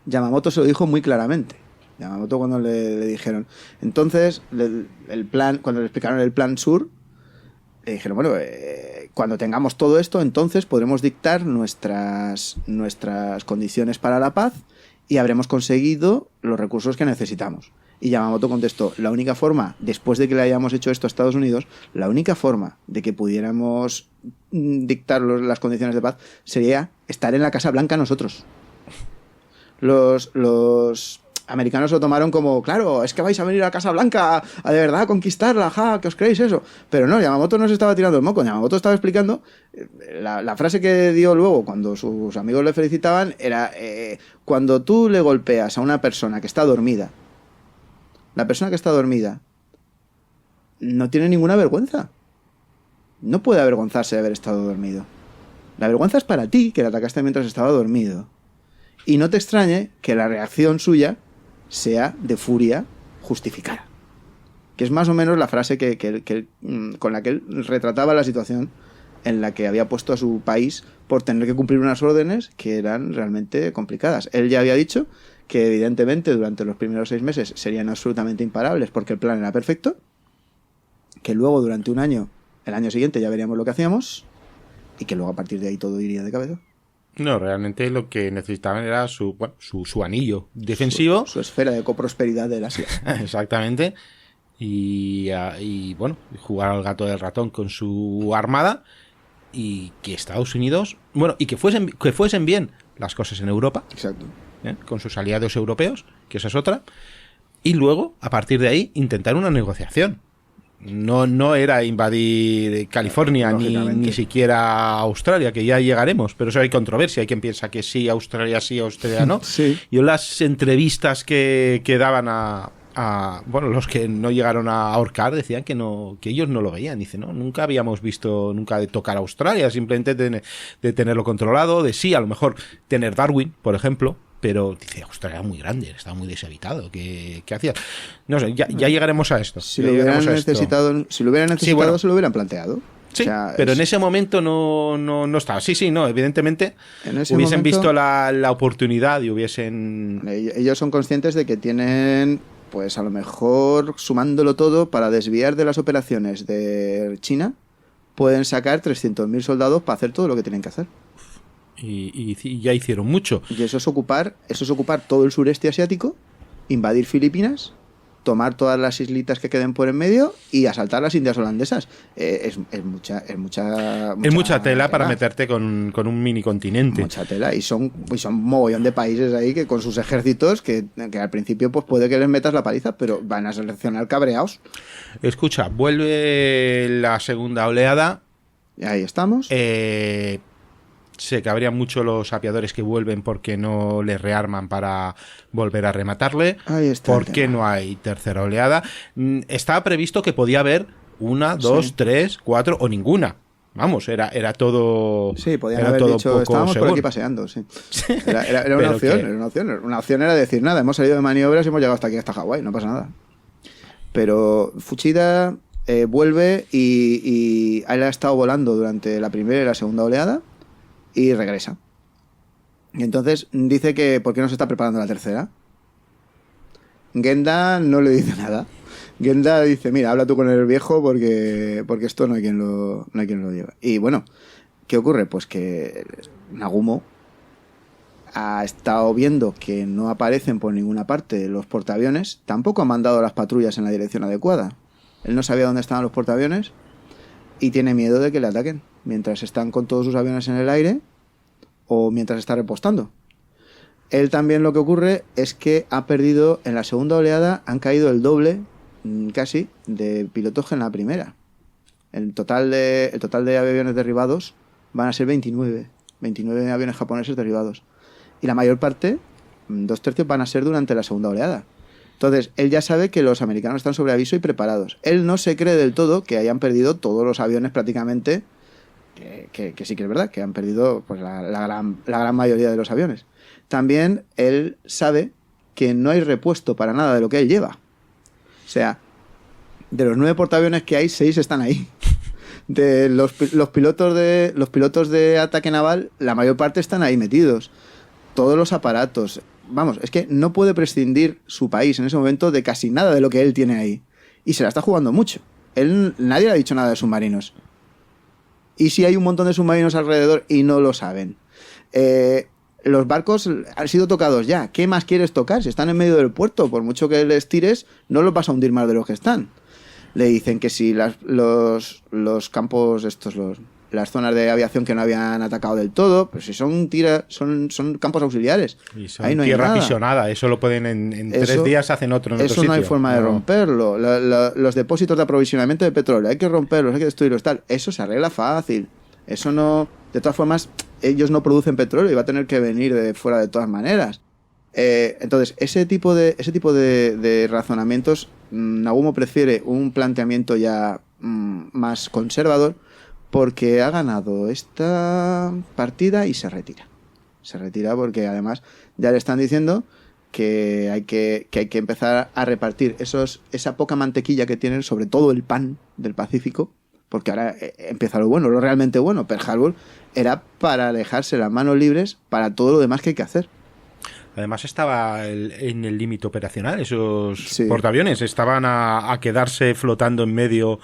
Yamamoto se lo dijo muy claramente. Yamamoto, cuando le dijeron... Entonces, el plan, cuando le explicaron el plan sur, le dijeron, bueno, cuando tengamos todo esto, entonces podremos dictar nuestras condiciones para la paz y habremos conseguido los recursos que necesitamos. Y Yamamoto contestó, la única forma, después de que le hayamos hecho esto a Estados Unidos, la única forma de que pudiéramos dictar las condiciones de paz sería estar en la Casa Blanca nosotros. Los americanos lo tomaron como, claro, es que vais a venir a la Casa Blanca a de verdad conquistarla, ja, que os creéis eso. Pero no, Yamamoto no se estaba tirando el moco. Yamamoto estaba explicando, la frase que dio luego cuando sus amigos le felicitaban era, cuando tú le golpeas a una persona que está dormida, la persona que está dormida no tiene ninguna vergüenza. No puede avergonzarse de haber estado dormido. La vergüenza es para ti, que le atacaste mientras estaba dormido. Y no te extrañe que la reacción suya sea de furia justificada. Que es más o menos la frase con la que él retrataba la situación en la que había puesto a su país por tener que cumplir unas órdenes que eran realmente complicadas. Él ya había dicho que evidentemente durante los primeros 6 meses serían absolutamente imparables porque el plan era perfecto, que luego durante un año, el año siguiente ya veríamos lo que hacíamos y que luego a partir de ahí todo iría de cabeza. No, realmente lo que necesitaban era su anillo defensivo. Su esfera de coprosperidad del Asia. Exactamente. Y bueno, jugar al gato del ratón con su armada y que Estados Unidos, bueno, y que fuesen bien las cosas en Europa. Exacto. Con sus aliados europeos, que esa es otra, y luego, a partir de ahí, intentar una negociación. No era invadir California ni siquiera Australia, que ya llegaremos, pero eso hay controversia. Hay quien piensa que sí, Australia no. Sí. Yo las entrevistas que daban bueno, los que no llegaron a ahorcar decían que ellos no lo veían. Dice, no, nunca habíamos visto nunca de tocar a Australia, simplemente de tenerlo controlado, de sí, a lo mejor tener Darwin, por ejemplo. Pero dice, Australia era muy grande, estaba muy deshabitado. ¿Qué hacías? No sé, ya llegaremos a esto. Si lo hubieran necesitado, sí, bueno, se lo hubieran planteado. Sí, o sea, pero en ese momento no estaba. Sí, no, evidentemente hubiesen visto la oportunidad y hubiesen... Ellos son conscientes de que tienen pues a lo mejor sumándolo todo para desviar de las operaciones de China, pueden sacar 300.000 soldados para hacer todo lo que tienen que hacer. Y ya hicieron mucho. Y eso es ocupar todo el sureste asiático, invadir Filipinas, tomar todas las islitas que queden por en medio y asaltar las Indias holandesas. Es mucha tela para meterte con un mini continente. Mucha tela. Y son mogollón de países ahí que con sus ejércitos que al principio pues puede que les metas la paliza, pero van a seleccionar cabreados. Escucha, vuelve la segunda oleada. Y ahí estamos. Se cabrían mucho los aviadores que vuelven porque no les rearman para volver a rematarle. Ahí está. ¿Por qué no hay tercera oleada? Estaba previsto que podía haber 1, 2, 3, 4 o ninguna. Vamos, era todo. Sí, podían era haber todo dicho, poco estábamos seguro. por aquí paseando, sí. Era una opción, era una opción. Una opción era decir, nada, hemos salido de maniobras y hemos llegado hasta aquí, hasta Hawái, no pasa nada. Pero Fuchida vuelve y él ha estado volando durante la primera y la segunda oleada y regresa. Y entonces dice que ¿por qué no se está preparando la tercera? Genda no le dice nada. Genda dice, mira, habla tú con el viejo porque esto no hay quien lo lleve. Y bueno, ¿qué ocurre? Pues que Nagumo ha estado viendo que no aparecen por ninguna parte los portaaviones, tampoco ha mandado las patrullas en la dirección adecuada. Él no sabía dónde estaban los portaaviones y tiene miedo de que le ataquen mientras están con todos sus aviones en el aire o mientras está repostando. Él también lo que ocurre es que ha perdido, en la segunda oleada han caído el doble casi de pilotos que en la primera. El total de aviones derribados van a ser 29 aviones japoneses derribados. Y la mayor parte, 2/3, van a ser durante la segunda oleada. Entonces, él ya sabe que los americanos están sobre aviso y preparados. Él no se cree del todo que hayan perdido todos los aviones prácticamente, que sí que es verdad, que han perdido pues, la gran mayoría de los aviones. También él sabe que no hay repuesto para nada de lo que él lleva. O sea, de los 9 portaaviones que hay, 6 están ahí. De los pilotos de ataque naval, la mayor parte están ahí metidos. Todos los aparatos. Vamos, es que no puede prescindir su país en ese momento de casi nada de lo que él tiene ahí. Y se la está jugando mucho. Nadie le ha dicho nada de submarinos. Y si hay un montón de submarinos alrededor y no lo saben. Los barcos han sido tocados ya. ¿Qué más quieres tocar? Si están en medio del puerto, por mucho que les tires, no los vas a hundir más de los que están. Le dicen que si los campos estos, las zonas de aviación que no habían atacado del todo, pues si son campos auxiliares. Y son ahí no hay tierra nada. apisonada, eso lo pueden en 3 días hacen otro en otro Eso sitio. no hay forma de romperlo. Los depósitos de aprovisionamiento de petróleo, hay que romperlos, hay que destruirlos, tal. Eso se arregla fácil. Eso no... De todas formas, ellos no producen petróleo y va a tener que venir de fuera de todas maneras. Entonces, ese tipo de razonamientos, Nagumo prefiere un planteamiento ya más conservador porque ha ganado esta partida y se retira. Se retira porque además ya le están diciendo que hay que empezar a repartir esa poca mantequilla que tienen, sobre todo el pan del Pacífico, porque ahora empieza lo bueno, lo realmente bueno. Pearl Harbor era para dejarse las manos libres para todo lo demás que hay que hacer. Además estaba en el límite operacional, esos Sí. portaaviones estaban a quedarse flotando en medio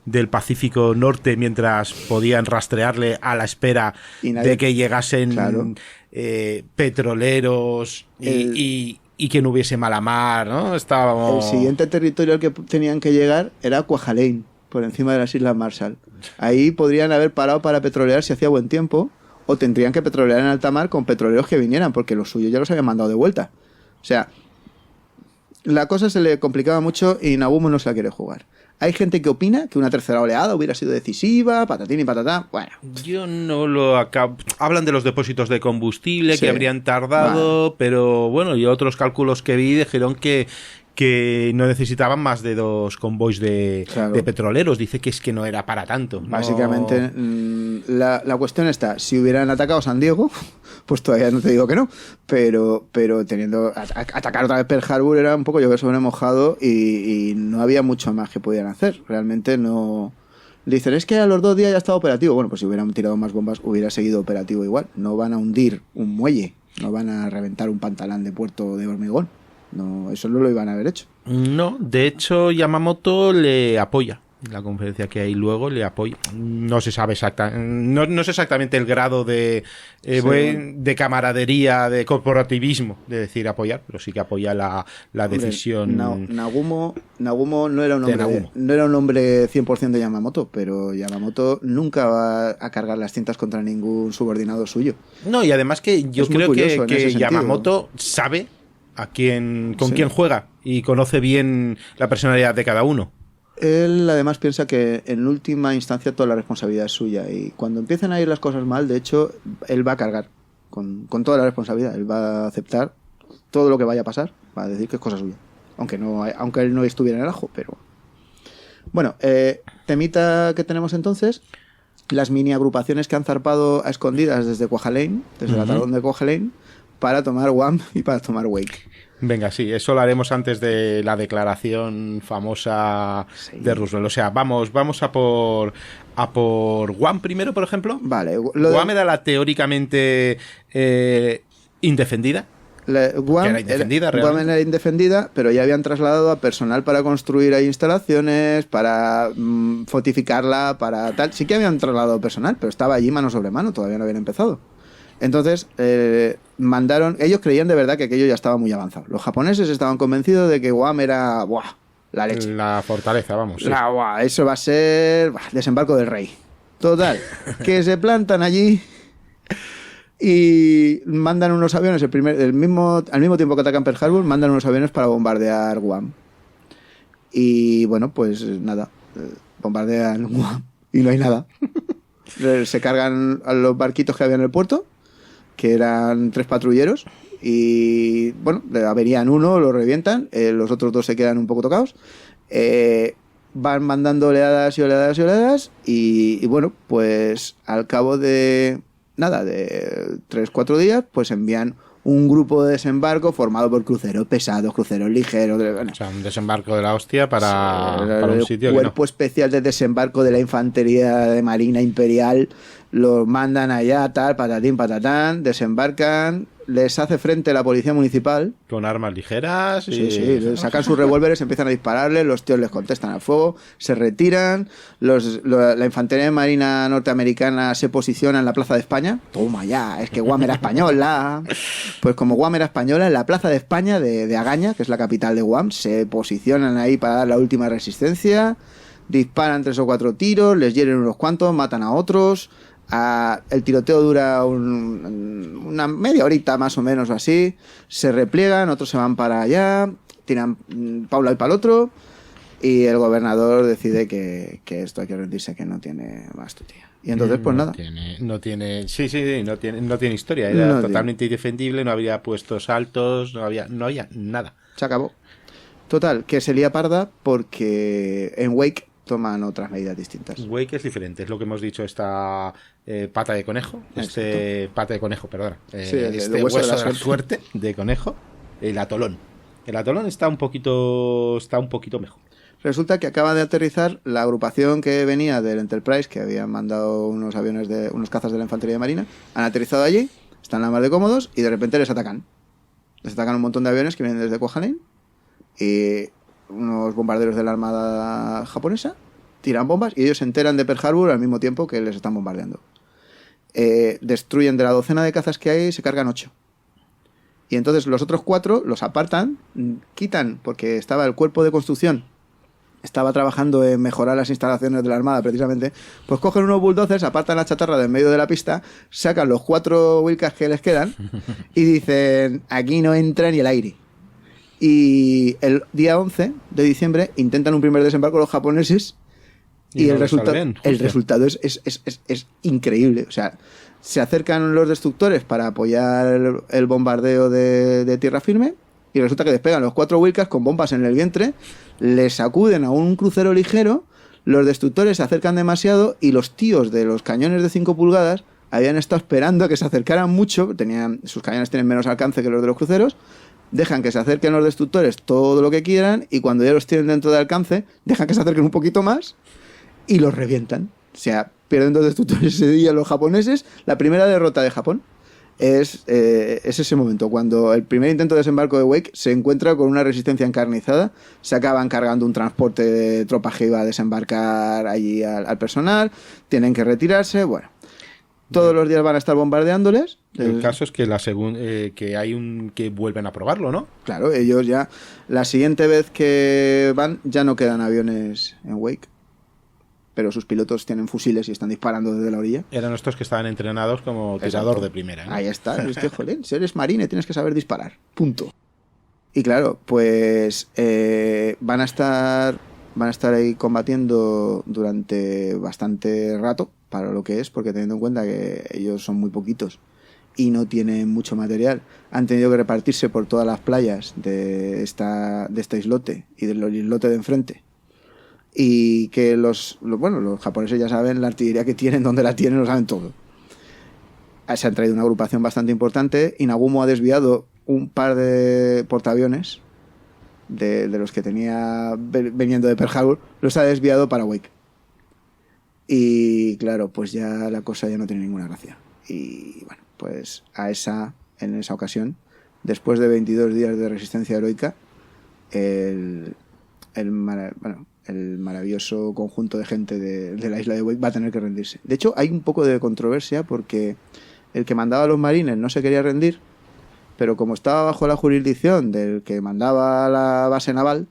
del Pacífico Norte mientras podían rastrearle a la espera Y nadie- de que llegasen Claro. petroleros y que no hubiese mala mar, ¿no? Estábamos... El siguiente territorio al que tenían que llegar era Kwajalein, por encima de las Islas Marshall. Ahí podrían haber parado para petrolear si hacía buen tiempo, o tendrían que petrolear en alta mar con petroleros que vinieran, porque los suyos ya los habían mandado de vuelta. O sea, la cosa se le complicaba mucho y Nagumo no se la quiere jugar. Hay gente que opina que una tercera oleada hubiera sido decisiva, patatín y patatá. Bueno, Yo no lo acabo... Hablan de los depósitos de combustible Sí. que habrían tardado, pero bueno, y otros cálculos que vi dijeron que no necesitaban más de 2 convoys de petroleros. Dice que es que no era para tanto. No... básicamente la cuestión está, si hubieran atacado San Diego, pues todavía no te digo que no, pero teniendo atacar otra vez Pearl Harbor era un poco llover sobre mojado y no había mucho más que podían hacer. Realmente no... Dicen, es que a los 2 días ya estaba operativo. Bueno, pues si hubieran tirado más bombas hubiera seguido operativo igual. No van a hundir un muelle, no van a reventar un pantalán de puerto de hormigón. No, eso no lo iban a haber hecho. No, de hecho Yamamoto le apoya. La conferencia que hay luego le apoya. No se sabe no sé exactamente el grado de de camaradería, de corporativismo, de decir apoyar, pero sí que apoya la decisión. Nagumo no era un hombre 100% de Yamamoto, pero Yamamoto nunca va a cargar las cintas contra ningún subordinado suyo. No, y además que yo creo que Yamamoto sabe con quién juega y conoce bien la personalidad de cada uno. Él además piensa que en última instancia toda la responsabilidad es suya y cuando empiezan a ir las cosas mal, de hecho, él va a cargar con toda la responsabilidad. Él va a aceptar todo lo que vaya a pasar, va a decir que es cosa suya. Aunque él no estuviera en el ajo, pero... Bueno, temita que tenemos entonces, las mini agrupaciones que han zarpado a escondidas desde Kwajalein, desde el atalón de Kwajalein, para tomar Guam y para tomar Wake. Venga, sí, eso lo haremos antes de la declaración famosa de Roosevelt. O sea, vamos a por Guam primero, por ejemplo. Vale. Guam era la teóricamente indefendida. Guam era indefendida, pero ya habían trasladado a personal para construir ahí instalaciones, para fortificarla, para tal. Sí que habían trasladado personal, pero estaba allí mano sobre mano, todavía no habían empezado. Entonces, ellos creían de verdad que aquello ya estaba muy avanzado. Los japoneses estaban convencidos de que Guam era, la leche. La fortaleza, vamos. Sí. Eso va a ser, desembarco del rey. Total, que se plantan allí y mandan unos aviones, al mismo tiempo que atacan Pearl Harbor, mandan unos aviones para bombardear Guam. Y bueno, pues nada, bombardean Guam y no hay nada. Se cargan a los barquitos que había en el puerto, que eran 3 patrulleros, y bueno, averían uno, lo revientan, los otros 2 se quedan un poco tocados, van mandando oleadas y oleadas y oleadas, y bueno, pues al cabo de 3-4 días, pues envían un grupo de desembarco formado por cruceros pesados, cruceros ligeros. O sea, un desembarco de la hostia para un sitio que cuerpo especial de desembarco de la infantería de Marina Imperial. Los mandan allá, tal, patatín, patatán, desembarcan, les hace frente la policía municipal. Con armas ligeras. Sí, sacan sus revólveres, empiezan a dispararles, los tíos les contestan al fuego, se retiran, la infantería de Marina norteamericana se posiciona en la Plaza de España. Toma ya, es que Guam era española. Pues como Guam era española, en la Plaza de España de Agaña, que es la capital de Guam, se posicionan ahí para dar la última resistencia, disparan 3 o 4 tiros, les hieren unos cuantos, matan a otros. El tiroteo dura una media horita más o menos o así. Se repliegan, otros se van para allá, tiran para un lado y para el otro, y el gobernador decide que esto hay que rendirse, que no tiene más tutía. Y entonces pues nada. No tiene historia, era totalmente indefendible, no había puestos altos, no había nada. Se acabó. Total, que se lía parda porque en Wake toman otras medidas distintas. Wake es diferente, es lo que hemos dicho, esta pata de conejo, pata de conejo, perdona, el hueso de la suerte de conejo, el atolón. El atolón está un poquito mejor. Resulta que acaba de aterrizar la agrupación que venía del Enterprise, que habían mandado unos cazas de la infantería de marina, han aterrizado allí, están nada más de cómodos y de repente les atacan. Les atacan un montón de aviones que vienen desde Kwajalein y unos bombarderos de la armada japonesa tiran bombas y ellos se enteran de Pearl Harbor al mismo tiempo que les están bombardeando. Destruyen de la docena de cazas que hay, se cargan 8. Y entonces los otros 4 los apartan, quitan, porque estaba el cuerpo de construcción, estaba trabajando en mejorar las instalaciones de la armada precisamente, pues cogen unos bulldozers, apartan la chatarra del medio de la pista, sacan los 4 Wilcas que les quedan y dicen, aquí no entra ni el aire. Y el día 11 de diciembre intentan un primer desembarco los japoneses y el resultado es increíble. O sea, se acercan los destructores para apoyar el bombardeo de tierra firme y resulta que despegan los 4 Wilcas con bombas en el vientre, les sacuden a un crucero ligero, los destructores se acercan demasiado y los tíos de los cañones de 5 pulgadas habían estado esperando a que se acercaran mucho, sus cañones tienen menos alcance que los de los cruceros, dejan que se acerquen los destructores todo lo que quieran y cuando ya los tienen dentro de alcance, dejan que se acerquen un poquito más y los revientan. O sea, pierden 2 destructores ese día los japoneses, la primera derrota de Japón. es ese momento, cuando el primer intento de desembarco de Wake se encuentra con una resistencia encarnizada, se acaban cargando un transporte de tropas que iba a desembarcar allí al personal, tienen que retirarse, bueno. Todos los días van a estar bombardeándoles. El caso es que que hay que vuelven a probarlo, ¿no? Claro, ellos ya... La siguiente vez que van, ya no quedan aviones en Wake. Pero sus pilotos tienen fusiles y están disparando desde la orilla. Eran estos que estaban entrenados como tirador de primera, ¿no? Ahí está. Jolín, si eres marine tienes que saber disparar. Punto. Y claro, pues van a estar ahí combatiendo durante bastante rato, para lo que es, porque teniendo en cuenta que ellos son muy poquitos y no tienen mucho material, han tenido que repartirse por todas las playas de este islote y del islote de enfrente. Y que los japoneses ya saben la artillería que tienen, dónde la tienen, lo saben todo. Se han traído una agrupación bastante importante y Nagumo ha desviado un par de portaaviones de los que tenía viniendo de Pearl Harbor, los ha desviado para Wake. Y claro, pues ya la cosa ya no tiene ninguna gracia. Y bueno, pues en esa ocasión, después de 22 días de resistencia heroica, el maravilloso conjunto de gente de la isla de Wake va a tener que rendirse. De hecho, hay un poco de controversia porque el que mandaba a los marines no se quería rendir, pero como estaba bajo la jurisdicción del que mandaba a la base naval,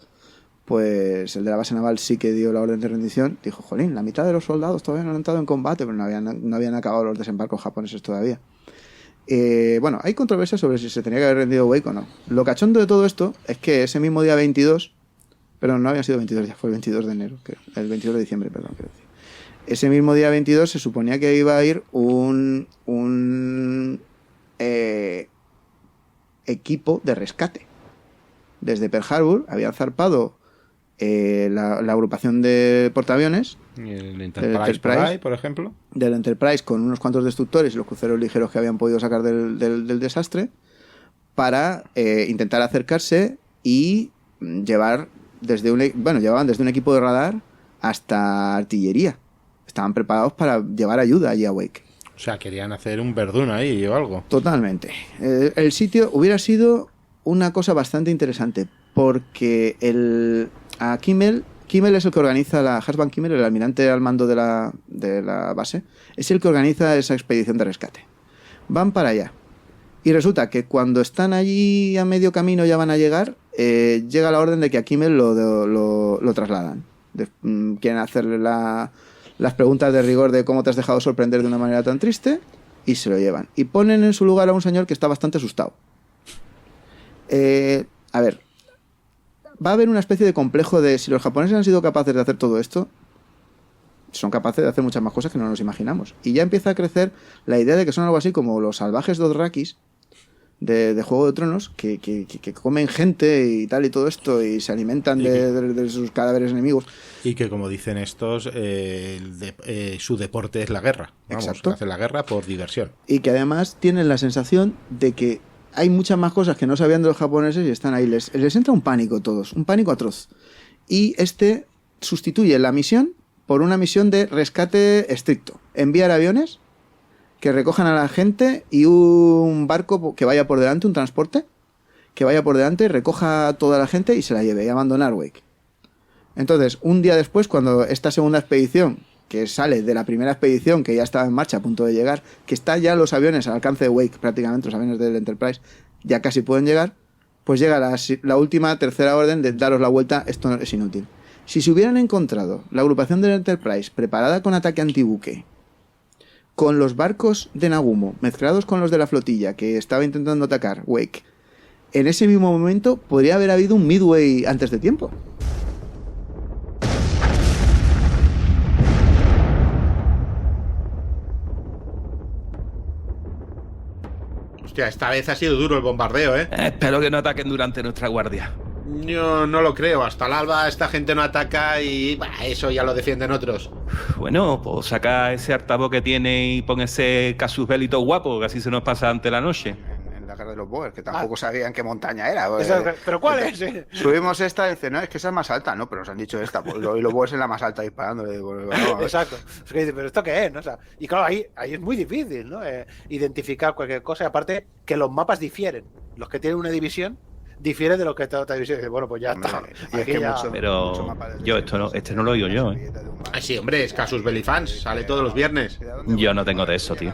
pues el de la base naval sí que dio la orden de rendición. Dijo, jolín, la mitad de los soldados todavía no han entrado en combate, pero no habían acabado los desembarcos japoneses todavía. Bueno, hay controversia sobre si se tenía que haber rendido Wake o no. Lo cachondo de todo esto es que ese mismo día 22, perdón, no había sido 22 días, fue el 22 de enero, el 22 de diciembre, perdón, quiero decir. Ese mismo día 22 se suponía que iba a ir un equipo de rescate. Desde Pearl Harbor habían zarpado la agrupación de portaaviones, el Enterprise por ahí, por ejemplo, del Enterprise, con unos cuantos destructores y los cruceros ligeros que habían podido sacar del desastre, para intentar acercarse y llevaban desde un equipo de radar hasta artillería. Estaban preparados para llevar ayuda allí a Wake. O sea, querían hacer un Verdún ahí o algo. Totalmente. El sitio hubiera sido una cosa bastante interesante, porque a Kimmel es el que organiza Husband Kimmel, el almirante al mando de la base, es el que organiza esa expedición de rescate. Van para allá. Y resulta que cuando están allí a medio camino, ya van a llegar, llega la orden de que a Kimmel lo trasladan. Quieren hacerle las preguntas de rigor de cómo te has dejado sorprender de una manera tan triste, y se lo llevan. Y ponen en su lugar a un señor que está bastante asustado. A ver, va a haber una especie de complejo de si los japoneses han sido capaces de hacer todo esto, son capaces de hacer muchas más cosas que no nos imaginamos. Y ya empieza a crecer la idea de que son algo así como los salvajes dothrakis de Juego de Tronos, que comen gente y tal y todo esto, y se alimentan de sus cadáveres enemigos. Y que, como dicen estos, su deporte es la guerra. Vamos, exacto. Hacen la guerra por diversión. Y que además tienen la sensación de que hay muchas más cosas que no sabían de los japoneses y están ahí. Les entra un pánico todos, un pánico atroz. Y sustituye la misión por una misión de rescate estricto. Enviar aviones que recojan a la gente y un barco que vaya por delante, un transporte, que vaya por delante, recoja a toda la gente y se la lleve y abandonar Wake. Entonces, un día después, cuando esta segunda expedición, que sale de la primera expedición que ya estaba en marcha a punto de llegar, que está ya los aviones al alcance de Wake, prácticamente los aviones del Enterprise ya casi pueden llegar, pues llega la última, tercera orden de daros la vuelta, esto es inútil. Si se hubieran encontrado la agrupación del Enterprise preparada con ataque antibuque, con los barcos de Nagumo mezclados con los de la flotilla que estaba intentando atacar Wake, en ese mismo momento podría haber habido un Midway antes de tiempo. Hostia, esta vez ha sido duro el bombardeo, ¿eh? Espero que no ataquen durante nuestra guardia. Yo no lo creo. Hasta el alba esta gente no ataca y eso ya lo defienden otros. Bueno, pues saca ese altavoz que tiene y pon ese casus belli todo guapo, que así se nos pasa ante la noche. la guerra de los Boers, que tampoco sabían qué montaña era. ¿Pero cuál es? Subimos esta y dice, no, es que esa es más alta. No, pero nos han dicho esta. Pues, y los Boers es la más alta disparando. Exacto. Es que dice, pero ¿esto qué es? ¿No? O sea, y claro, ahí es muy difícil, ¿no? Identificar cualquier cosa. Y aparte, que los mapas difieren. Los que tienen una división difieren de los que está otra división. Y dice, bueno, pues ya está. Aquí ya... Pero yo este no lo oigo yo, ¿eh? Ah, sí, hombre, es Casus Belli Fans. Sale todos los viernes. Yo no tengo de eso, tío.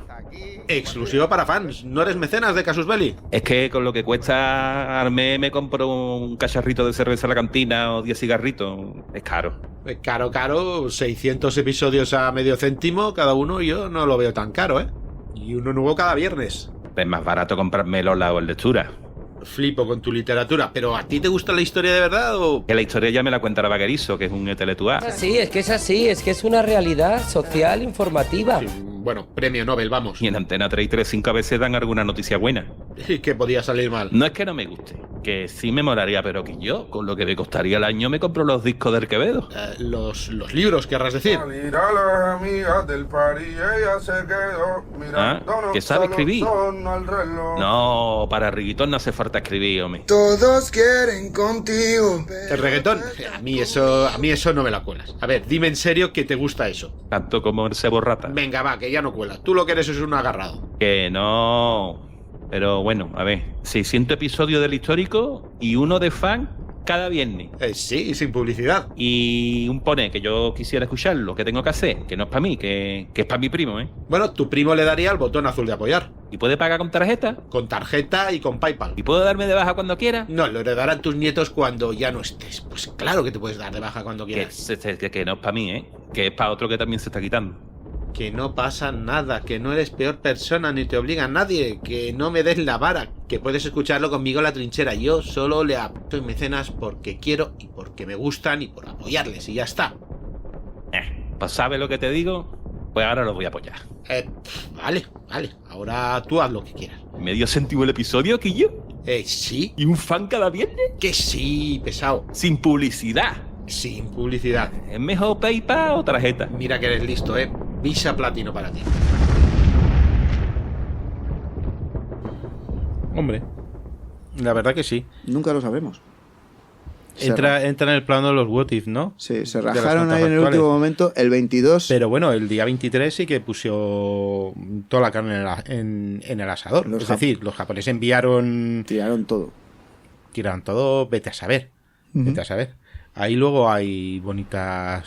Exclusivo para fans. ¿No eres mecenas de Casus Belli? Es que con lo que cuesta al mes me compro un cacharrito de cerveza a la cantina o 10 cigarritos. Es caro. Caro. 600 episodios a medio céntimo cada uno. Yo no lo veo tan caro, ¿eh? Y uno nuevo cada viernes. Es más barato comprarme Lola o el lectura. Flipo con tu literatura, pero ¿a ti te gusta la historia de verdad o...? Que la historia ya me la cuenta la Vaquerizo, que es un intelectual. Sí, es que es así, es que es una realidad social informativa. Sí, bueno, premio Nobel, vamos. Y en Antena 3 y 3-5 a veces dan alguna noticia buena. ¿Y qué podía salir mal? No es que no me guste, que sí me molaría, pero que yo, con lo que me costaría el año, me compro los discos del Quevedo. Los libros, querrás decir. ¿Que sabe escribir? No, para reggaetón no hace falta escribir, hombre. Todos quieren contigo. El reggaetón, a mí eso no me la cuelas. A ver, dime en serio que te gusta eso. Tanto como el Sebo Rata. Venga, va, que ya no cuela. Tú lo que eres es un agarrado. Que no. Pero bueno, a ver, 600 episodios del histórico y uno de fan cada viernes. Sí, sin publicidad. Y un pone que yo quisiera escucharlo, que tengo que hacer, que no es para mí, que es para mi primo, ¿eh? Bueno, tu primo le daría el botón azul de apoyar. ¿Y puede pagar con tarjeta? Con tarjeta y con PayPal. ¿Y puedo darme de baja cuando quiera? No, lo heredarán tus nietos cuando ya no estés. Pues claro que te puedes dar de baja cuando quieras. Que no es para mí, ¿eh? Que es para otro que también se está quitando. Que no pasa nada, que no eres peor persona ni te obliga a nadie, que no me des la vara, que puedes escucharlo conmigo en la trinchera. Yo solo le apoyo en mecenas porque quiero y porque me gustan y por apoyarles y ya está. Pues ¿sabes lo que te digo? Pues ahora lo voy a apoyar. Vale. Ahora tú haz lo que quieras. ¿Medio céntimo el episodio, Quillo? Sí. ¿Y un fan cada viernes? Que sí, pesado. Sin publicidad. Sin publicidad. ¿Es mejor PayPal o tarjeta? Mira que eres listo, Visa Platino para ti. Hombre, la verdad que sí. Nunca lo sabremos. Entra en el plano de los what if, ¿no? Sí, se rajaron ahí en el último momento, el 22. Pero bueno, el día 23 sí que puso toda la carne en el asador. Es decir, los japoneses Tiraron todo. Vete a saber. Vete a saber. Ahí luego hay bonitas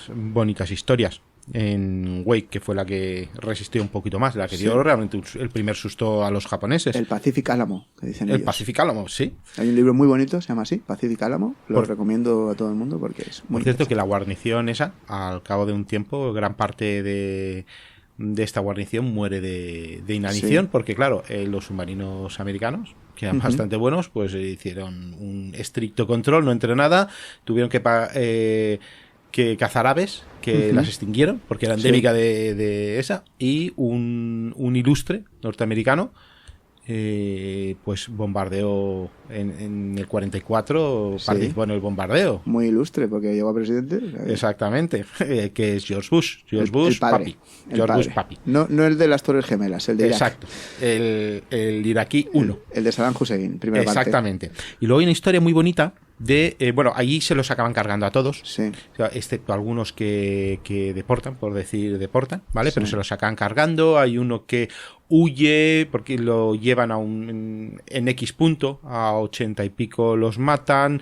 historias. En Wake, que fue la que resistió un poquito más, la que dio realmente el primer susto a los japoneses. El Pacific Alamo, que dicen ellos. El Pacific Alamo, sí. Hay un libro muy bonito, se llama así, Pacific Alamo. Lo recomiendo a todo el mundo porque es muy cierto que la guarnición esa, al cabo de un tiempo, gran parte de esta guarnición muere de inanición, porque claro, los submarinos americanos, que eran bastante buenos, pues hicieron un estricto control, no entre nada, tuvieron que cazar aves que las extinguieron porque eran endémica de esa, y un ilustre norteamericano pues bombardeó en el 44, participó en el bombardeo. Muy ilustre porque llegó a presidente. Exactamente, que es George Bush. George Bush, papi. George Bush, papi. No el de las Torres Gemelas, el de Irak. Exacto, el iraquí 1. El de Saddam Hussein, primera parte. Exactamente. Y luego hay una historia muy bonita de, bueno, allí se los acaban cargando a todos, sí, o sea, excepto algunos que deportan, por decir deportan, ¿vale? Sí. Pero se los acaban cargando. Hay uno que huye porque lo llevan en X punto, a 80 y pico los matan,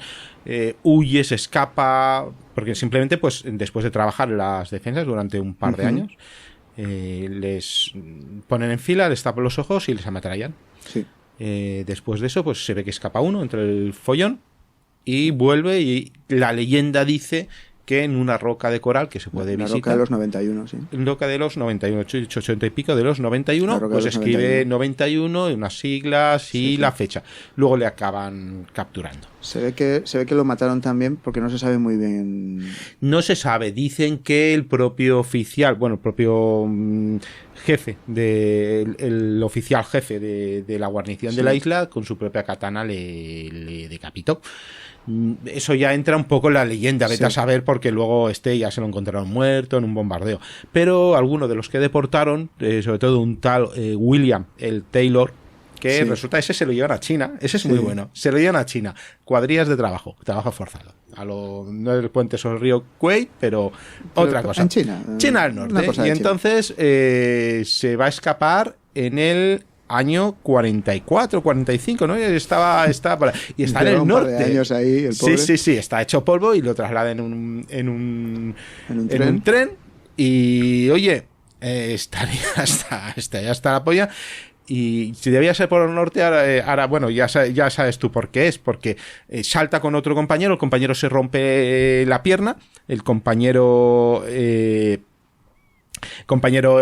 huye, se escapa, porque simplemente pues después de trabajar las defensas durante un par de años, les ponen en fila, les tapan los ojos y les ametrallan. Sí. Después de eso pues se ve que escapa uno entre el follón y vuelve, y la leyenda dice que en una roca de coral que se puede visitar. La roca de los 91, sí. Roca de los 91, 80 y pico de los 91, pues los escribe 91, unas siglas y la fecha. Luego le acaban capturando. Se ve que lo mataron también porque no se sabe muy bien. No se sabe. Dicen que el propio oficial, bueno, el propio jefe, el oficial jefe de la guarnición de la isla, con su propia katana le decapitó. Eso ya entra un poco en la leyenda, vete a saber, porque luego ya se lo encontraron muerto en un bombardeo. Pero algunos de los que deportaron, sobre todo un tal William el Taylor, que Sí. resulta ese se lo llevan a China. Ese es muy bueno. Se lo llevan a China. Cuadrillas de trabajo forzado. No es el puente sobre el río Kwai, pero otra cosa. En China. China del Una Norte. cosa Y de China. entonces se va a escapar en el año 44, 45, ¿no? Y está por ahí. Y está en Lleva el un par de norte. años ahí, el pobre. Sí, está hecho polvo y lo trasladan en un tren. Y oye, estaría hasta la polla. Y si debía ser por el norte, ahora bueno, ya sabes tú por qué es. Porque salta con otro compañero, el compañero se rompe la pierna, el compañero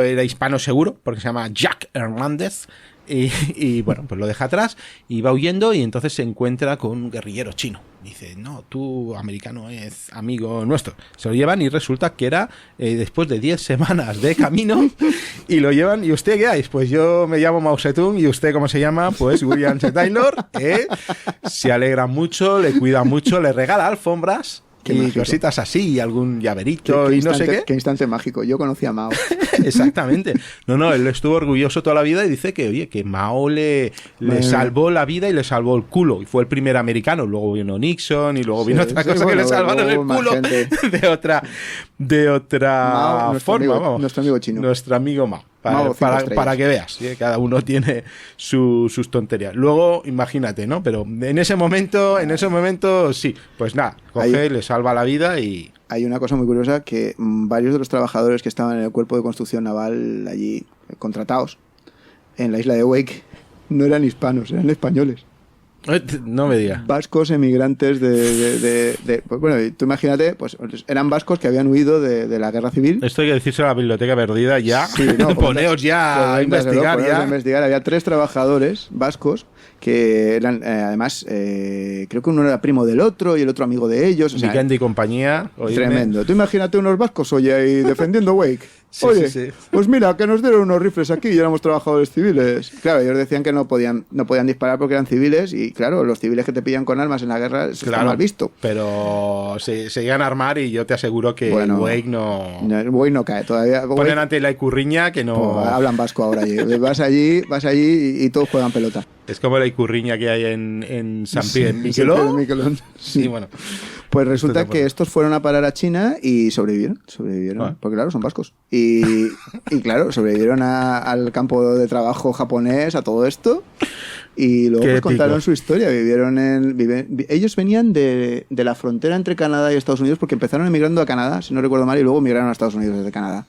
era hispano seguro, porque se llama Jack Hernández. Y bueno, pues lo deja atrás y va huyendo y entonces se encuentra con un guerrillero chino. Dice, no, tú, americano, es amigo nuestro. Se lo llevan y resulta que era después de 10 semanas de camino y lo llevan. ¿Y usted qué es? Pues yo me llamo Mao Zedong y usted, ¿cómo se llama? Pues William C. Taylor. Se alegra mucho, le cuida mucho, le regala alfombras. Qué Y mágico. cositas así, y algún llaverito y no sé qué. Qué instante mágico. Yo conocí a Mao. Exactamente. No, él estuvo orgulloso toda la vida y dice que, oye, que Mao le salvó la vida y le salvó el culo. Y fue el primer americano. Luego vino Nixon y luego vino otra cosa bueno, que le salvaron el luego más culo gente. de otra Mao, nuestro forma. amigo- vamos. nuestro amigo chino. Nuestro amigo Mao. Mao, 5 estrellas. Para que veas, que cada uno tiene sus tonterías. Luego, imagínate, ¿no? Pero en ese momento, sí. Pues nada, coge, Ahí- le salva la vida y... Hay una cosa muy curiosa que varios de los trabajadores que estaban en el cuerpo de construcción naval allí contratados en la isla de Wake no eran hispanos, eran españoles. No me digas. Vascos emigrantes pues bueno, tú imagínate, pues eran vascos que habían huido de la guerra civil. Esto hay que decirse a la biblioteca perdida ya. Sí, no, Poneos ya a investigar. poneos Ya. a investigar. Había 3 trabajadores vascos que eran, además, creo que uno era primo del otro y el otro amigo de ellos. O sea, Vikendi y compañía. oídme. tremendo. Tú imagínate unos vascos, oye, ahí defendiendo Wake. Sí, Oye, sí, sí. pues mira, que nos dieron unos rifles aquí y éramos trabajadores civiles. Claro, ellos decían que no podían disparar porque eran civiles y claro, los civiles que te pillan con armas en la guerra eso está mal visto. Pero se llegan a armar y yo te aseguro que Bueno, Wake no... Wake no cae todavía. Ponen Wake, ante la icurriña que no... pues, hablan vasco ahora allí. Vas allí y todos juegan pelota. Es como la icurriña que hay en San Pierre, en Sí, Miqueló. Miquelón. Sí, bueno. Pues resulta Estoy de que acuerdo. estos fueron a parar a China y sobrevivieron, Ah. porque claro, son vascos. Y claro, sobrevivieron al campo de trabajo japonés, a todo esto. Y luego Qué pues, contaron épico. su historia. Ellos venían de la frontera entre Canadá y Estados Unidos porque empezaron emigrando a Canadá, si no recuerdo mal, y luego migraron a Estados Unidos desde Canadá.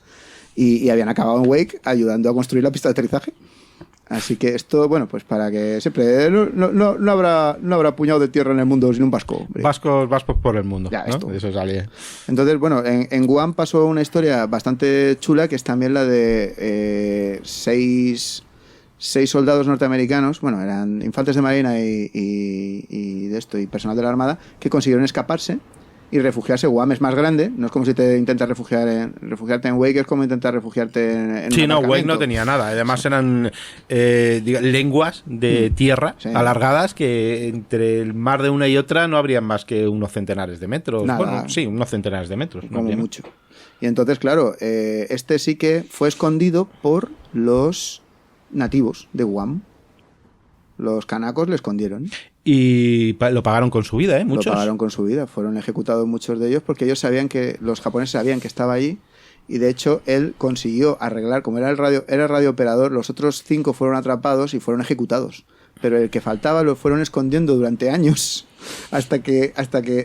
Y habían acabado en Wake ayudando a construir la pista de aterrizaje. Así que esto, bueno, pues para que siempre no habrá puñado de tierra en el mundo sin un vasco. hombre. Vascos por el mundo. Ya, ¿no? esto. De eso sale. Entonces, bueno, en Guam pasó una historia bastante chula, que es también la de 6 soldados norteamericanos, bueno, eran infantes de marina y de esto, y personal de la armada, que consiguieron escaparse y refugiarse. Guam es más grande, no es como si te intentas refugiarte en Wake, es como intentar refugiarte en Sí, un no, Wake aparcamiento. no tenía nada. Además eran lenguas de tierra Sí. alargadas que entre el mar de una y otra no habrían más que unos centenares de metros. Nada. Bueno, sí, unos centenares de metros. no Como habría más. mucho. Y entonces, claro, este sí que fue escondido por los nativos de Guam. Los canacos le escondieron. Y lo pagaron con su vida, ¿eh? Muchos. Lo pagaron con su vida. Fueron ejecutados muchos de ellos porque ellos sabían que los japoneses sabían que estaba allí y de hecho él consiguió arreglar, como era el radiooperador, los otros 5 fueron atrapados y fueron ejecutados. Pero el que faltaba lo fueron escondiendo durante años hasta que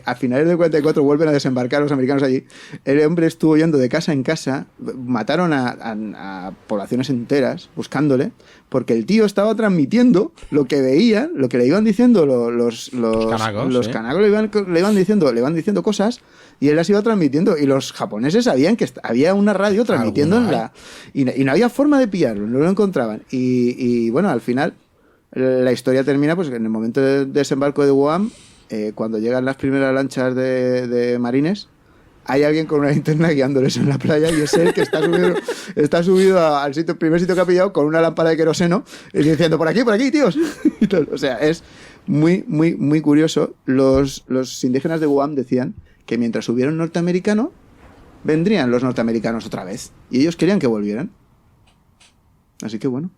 a finales del 44 vuelven a desembarcar los americanos allí. El hombre estuvo yendo de casa en casa, mataron a poblaciones enteras buscándole, porque el tío estaba transmitiendo lo que veían, lo que le iban diciendo los canacos, canacos le iban diciendo cosas y él las iba transmitiendo y los japoneses sabían que había una radio transmitiendo y no había forma de pillarlo, no lo encontraban y bueno, al final la historia termina pues en el momento del desembarco de Guam, cuando llegan las primeras lanchas de marines, hay alguien con una linterna guiándoles en la playa y es él que está subido al primer sitio que ha pillado con una lámpara de queroseno y diciendo por aquí, tíos. O sea, es muy, muy, muy curioso. Los indígenas de Guam decían que mientras hubiera un norteamericano, vendrían los norteamericanos otra vez. Y ellos querían que volvieran. Así que bueno.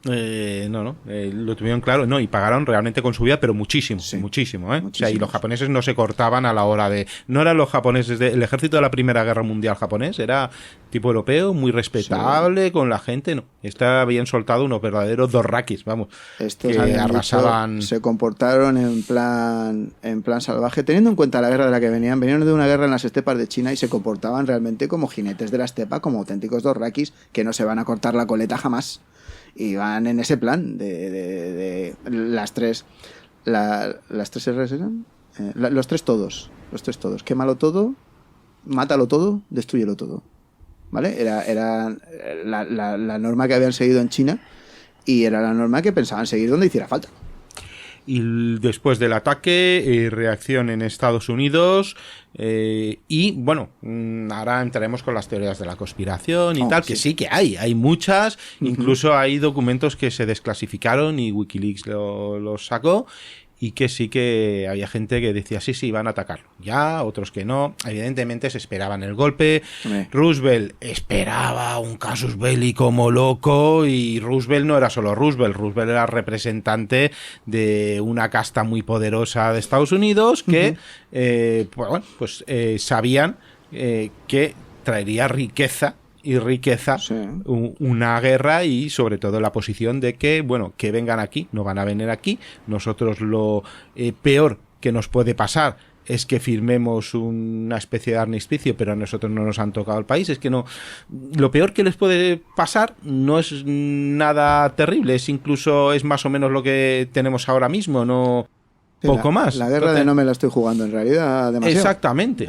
Lo tuvieron claro, no, y pagaron realmente con su vida, pero muchísimo, muchísimo, ¿eh? O sea, y los japoneses no se cortaban a la hora de... No eran los japoneses el ejército de la Primera Guerra Mundial japonés, era tipo europeo, muy respetable con la gente, no. Habían soltado unos verdaderos dorrakis, vamos, estos que arrasaban... Se comportaron en plan salvaje, teniendo en cuenta la guerra de la que venían de una guerra en las estepas de China y se comportaban realmente como jinetes de la estepa, como auténticos dorrakis que no se van a cortar la coleta jamás. Y van en ese plan de las tres R's eran los tres todos, quémalo todo, mátalo todo, destrúyelo todo, ¿vale? Era la norma que habían seguido en China y era la norma que pensaban seguir donde hiciera falta. Y después del ataque, reacción en Estados Unidos, y bueno, ahora entraremos con las teorías de la conspiración y tal, sí. Que sí que hay muchas, incluso hay documentos que se desclasificaron y Wikileaks los sacó, y que sí que había gente que decía sí, van a atacarlo ya, otros que no. Evidentemente se esperaban el golpe. Roosevelt esperaba un casus belli como loco, y Roosevelt no era solo Roosevelt era representante de una casta muy poderosa de Estados Unidos que sabían que traería riqueza una guerra, y sobre todo la posición de que vengan aquí, no van a venir aquí, nosotros lo peor que nos puede pasar es que firmemos una especie de armisticio, pero a nosotros no nos han tocado el país. Es que no, lo peor que les puede pasar no es nada terrible, es más o menos lo que tenemos ahora mismo, no poco más. La guerra de no me la estoy jugando en realidad demasiado. Exactamente.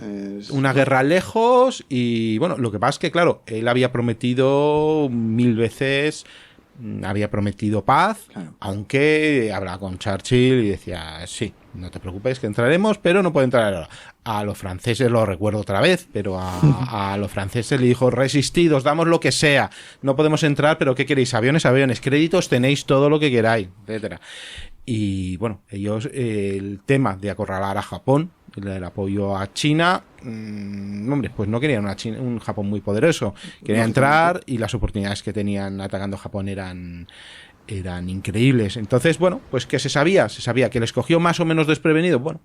Una guerra lejos, y bueno, lo que pasa es que claro, él había prometido 1000 veces, había prometido paz, claro. Aunque hablaba con Churchill y decía, sí, no te preocupes que entraremos, pero no puede entrar ahora. A los franceses, lo recuerdo otra vez, pero a los franceses le dijo, resistid, os damos lo que sea, no podemos entrar, pero ¿qué queréis? Aviones, créditos, tenéis todo lo que queráis, etcétera. Y bueno, ellos, el tema de acorralar a Japón, el apoyo a China, pues no querían un Japón muy poderoso, querían entrar, y las oportunidades que tenían atacando Japón eran increíbles. Entonces, bueno, pues ¿qué se sabía? Se sabía que les cogió más o menos desprevenido. Bueno,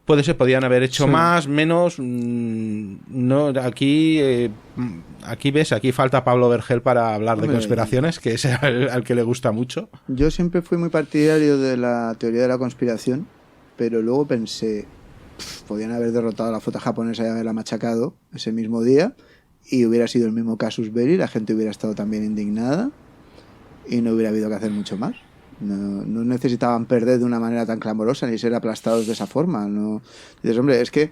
puede ser, podían haber hecho más, menos. No, aquí ves, aquí falta Pablo Vergel para hablar de conspiraciones, que es al que le gusta mucho. Yo siempre fui muy partidario de la teoría de la conspiración, pero luego pensé, podían haber derrotado a la flota japonesa y haberla machacado ese mismo día, y hubiera sido el mismo casus belli, la gente hubiera estado también indignada y no hubiera habido que hacer mucho más. No necesitaban perder de una manera tan clamorosa ni ser aplastados de esa forma. No dices, hombre, es que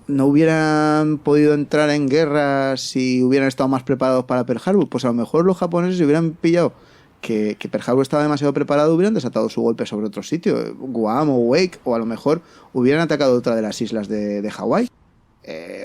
no hubieran podido entrar en guerra si hubieran estado más preparados para Pearl Harbor. Pues a lo mejor los japoneses, si hubieran pillado que Pearl Harbor estaba demasiado preparado, hubieran desatado su golpe sobre otro sitio, Guam o Wake, o a lo mejor hubieran atacado otra de las islas de Hawái.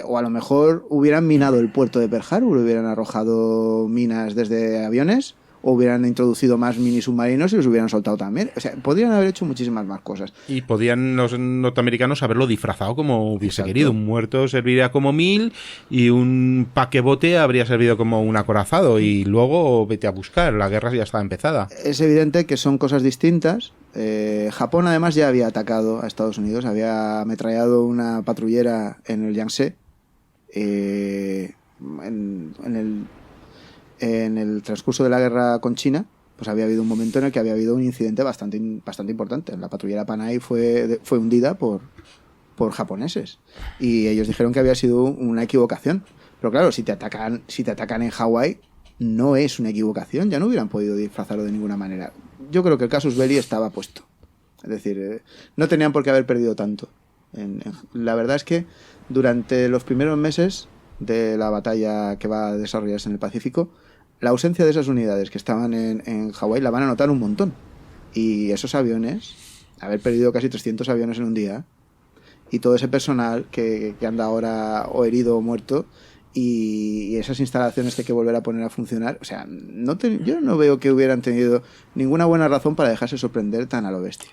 O a lo mejor hubieran minado el puerto de Pearl Harbor, hubieran arrojado minas desde aviones, o hubieran introducido más mini submarinos y los hubieran soltado también. O sea, podrían haber hecho muchísimas más cosas. Y podían los norteamericanos haberlo disfrazado como hubiese querido. Un muerto serviría como 1000 y un paquebote habría servido como un acorazado, y luego vete a buscar, la guerra ya estaba empezada. Es evidente que son cosas distintas. Japón además ya había atacado a Estados Unidos, había ametrallado una patrullera en el Yangtze, en el transcurso de la guerra con China, pues había habido un momento en el que había habido un incidente bastante importante. La patrullera Panay fue hundida por japoneses, y ellos dijeron que había sido una equivocación. Pero claro, si te atacan en Hawái, no es una equivocación, ya no hubieran podido disfrazarlo de ninguna manera. Yo creo que el casus belli estaba puesto. Es decir, no tenían por qué haber perdido tanto. La verdad es que durante los primeros meses de la batalla que va a desarrollarse en el Pacífico, la ausencia de esas unidades que estaban en Hawái la van a notar un montón. Y esos aviones, haber perdido casi 300 aviones en un día, y todo ese personal que anda ahora o herido o muerto, y esas instalaciones que hay que volver a poner a funcionar, o sea, yo no veo que hubieran tenido ninguna buena razón para dejarse sorprender tan a lo bestia.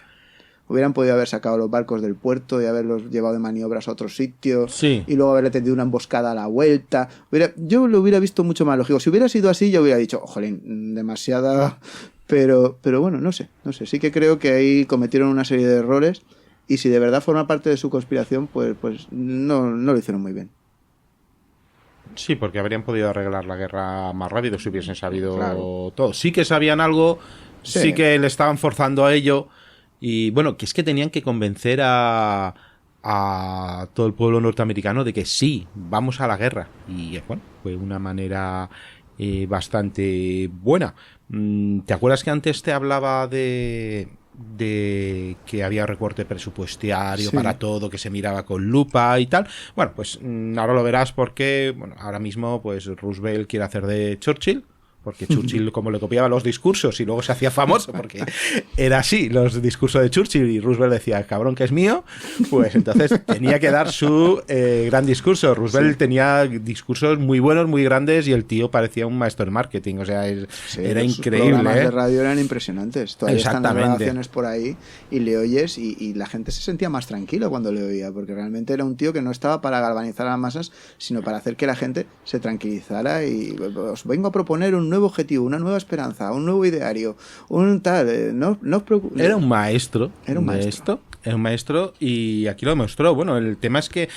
Hubieran podido haber sacado los barcos del puerto y haberlos llevado de maniobras a otro sitio. Sí. Y luego haberle tendido una emboscada a la vuelta. Yo lo hubiera visto mucho más lógico. Si hubiera sido así, yo hubiera dicho, jolín, demasiada... Pero bueno, no sé. Sí que creo que ahí cometieron una serie de errores. Y si de verdad forma parte de su conspiración, pues no lo hicieron muy bien. Sí, porque habrían podido arreglar la guerra más rápido si hubiesen sabido Claro. todo. Sí que sabían algo, sí que le estaban forzando a ello. Y bueno, que es que tenían que convencer a todo el pueblo norteamericano de que sí, vamos a la guerra. Y bueno, fue una manera bastante buena. ¿Te acuerdas que antes te hablaba de que había recorte presupuestario para todo, que se miraba con lupa y tal? Bueno, pues ahora lo verás porque ahora mismo pues Roosevelt quiere hacer de Churchill, porque Churchill como le copiaba los discursos y luego se hacía famoso porque era así los discursos de Churchill y Roosevelt decía, cabrón que es mío, pues entonces tenía que dar su gran discurso. Roosevelt tenía discursos muy buenos, muy grandes y el tío parecía un maestro en marketing, o sea, era increíble. Los programas de radio eran impresionantes, todavía están las grabaciones por ahí y le oyes y la gente se sentía más tranquila cuando le oía, porque realmente era un tío que no estaba para galvanizar a las masas, sino para hacer que la gente se tranquilizara y os vengo a proponer un nuevo objetivo, una nueva esperanza, un nuevo ideario, un tal, no os preocupéis. Era un maestro. Era un maestro y aquí lo demostró. Bueno, el tema es que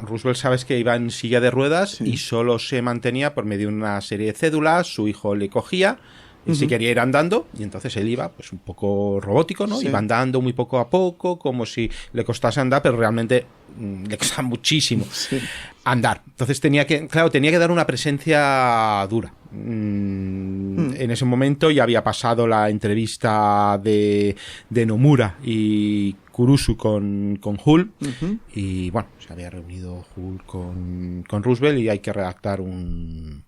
Roosevelt, sabes que iba en silla de ruedas y solo se mantenía por medio de una serie de cédulas, su hijo le cogía y si quería ir andando, y entonces él iba pues un poco robótico, ¿no? Sí. Iba andando muy poco a poco, como si le costase andar, pero realmente le costaba muchísimo andar. Entonces tenía que dar una presencia dura. En ese momento ya había pasado la entrevista de Nomura y Kurusu con Hull y bueno, se había reunido Hull con Roosevelt y hay que redactar un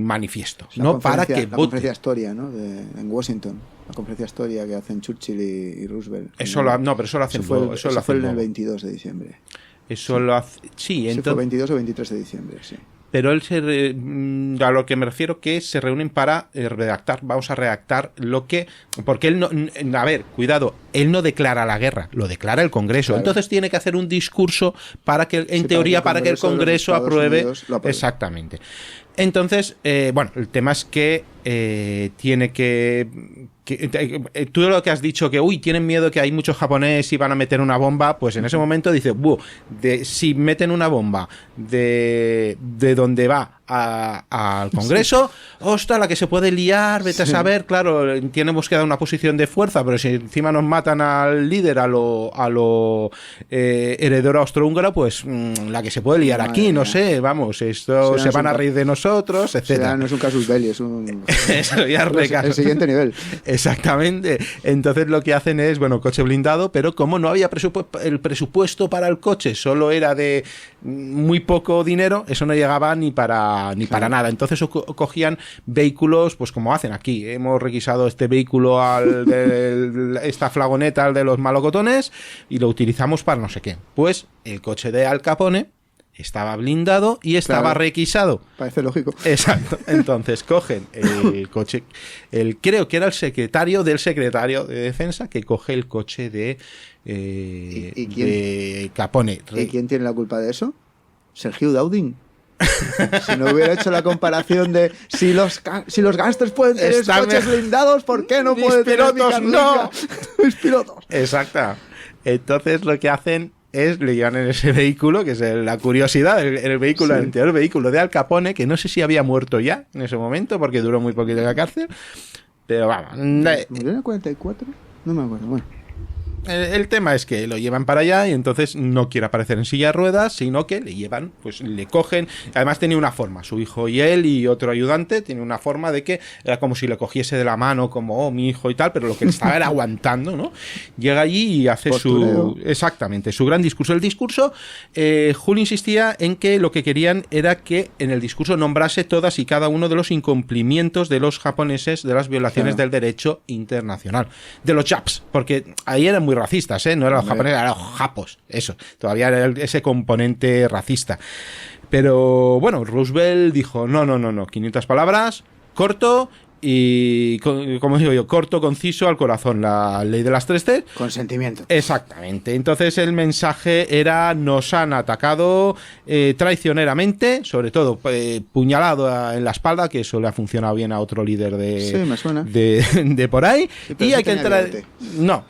manifiesto, ¿no? Para que la conferencia Astoria, ¿no? En Washington, la conferencia Astoria que hacen Churchill y Roosevelt. Eso lo hacen. Eso fue el 22 de diciembre. Eso lo hace. Sí, entonces. Fue 22 o 23 de diciembre, sí. Pero a lo que me refiero que se reúnen para redactar, vamos a redactar lo que... Porque él no... A ver, cuidado, él no declara la guerra, lo declara el Congreso. Claro. Entonces tiene que hacer un discurso para que, en teoría, para que el Congreso apruebe. Exactamente. Entonces, bueno, el tema es que tiene que tú lo que has dicho que tienen miedo que hay muchos japoneses y van a meter una bomba, pues en ese momento dice, si meten una bomba de donde va al Congreso, ostras, la que se puede liar, vete a saber, claro, tenemos que dar una posición de fuerza, pero si encima nos matan al líder, a lo heredero austrohúngaro, pues la que se puede liar aquí, no sé, vamos, esto se van a reír de nosotros, etcétera. No es un casus belli, es un... Eso ya el siguiente nivel. Exactamente. Entonces lo que hacen es, coche blindado, pero como no había el presupuesto para el coche, solo era de muy poco dinero, eso no llegaba ni para nada. Entonces cogían vehículos, pues como hacen aquí. Hemos requisado este vehículo esta flagoneta al de los malocotones y lo utilizamos para no sé qué. Pues el coche de Al Capone estaba blindado y estaba requisado. Parece lógico. Exacto. Entonces cogen el coche, creo que era el secretario del secretario de Defensa que coge el coche de Capone. ¿Y quién tiene la culpa de eso? Sergio Daudin. Si no hubiera hecho la comparación de si los gángsters pueden tener coches blindados, ¿por qué no pueden tener pilotos? No, mis pilotos. Exacto. Entonces lo que hacen es le llevan en ese vehículo, que es la curiosidad, el vehículo, el anterior vehículo de Al Capone, que no sé si había muerto ya en ese momento, porque duró muy poquito en la cárcel, pero vamos. ¿Murió en el 44? No me acuerdo, bueno. El tema es que lo llevan para allá y entonces no quiere aparecer en silla de ruedas, sino que le llevan, pues le cogen. Además tenía una forma, su hijo y él y otro ayudante, tiene una forma de que era como si le cogiese de la mano, como mi hijo y tal, pero lo que estaba era aguantando, ¿no? Llega allí y hace su gran discurso. El discurso, Hull insistía en que lo que querían era que en el discurso nombrase todas y cada uno de los incumplimientos de los japoneses, de las violaciones del derecho internacional, de los Japs, porque ahí eran muy racistas, no eran los japoneses, eran los japos, eso, todavía era ese componente racista. Pero bueno, Roosevelt dijo, no, 500 palabras, corto y, como digo yo, corto, conciso, al corazón. La ley de las 3 T. Consentimiento. Exactamente. Entonces el mensaje era: nos han atacado traicioneramente, sobre todo puñalado en la espalda, que eso le ha funcionado bien a otro líder Sí, me suena. de por ahí. Sí, pero Y sí hay que tenía entrar... bigote. No,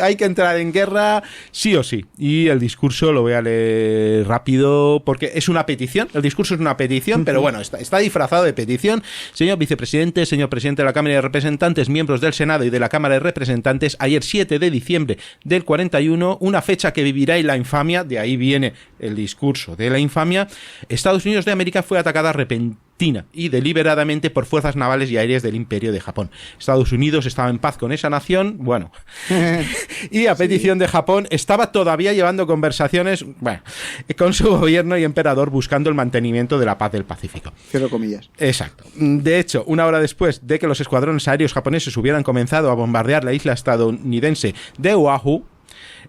hay que entrar en guerra sí o sí. Y el discurso lo voy a leer rápido porque es una petición. El discurso es una petición, pero bueno, está disfrazado de petición. Señor vicepresidente, señor presidente de la Cámara de Representantes, miembros del Senado y de la Cámara de Representantes, ayer 7 de diciembre del 41, una fecha que vivirá en la infamia, de ahí viene el discurso de la infamia. Estados Unidos de América fue atacada repentina y deliberadamente por fuerzas navales y aéreas del Imperio de Japón. Estados Unidos estaba en paz con esa nación, bueno, y a petición de Japón estaba todavía llevando conversaciones, bueno, con su gobierno y emperador buscando el mantenimiento de la paz del Pacífico. Cierro comillas. Exacto. De hecho, una hora después de que los escuadrones aéreos japoneses hubieran comenzado a bombardear la isla estadounidense de Oahu,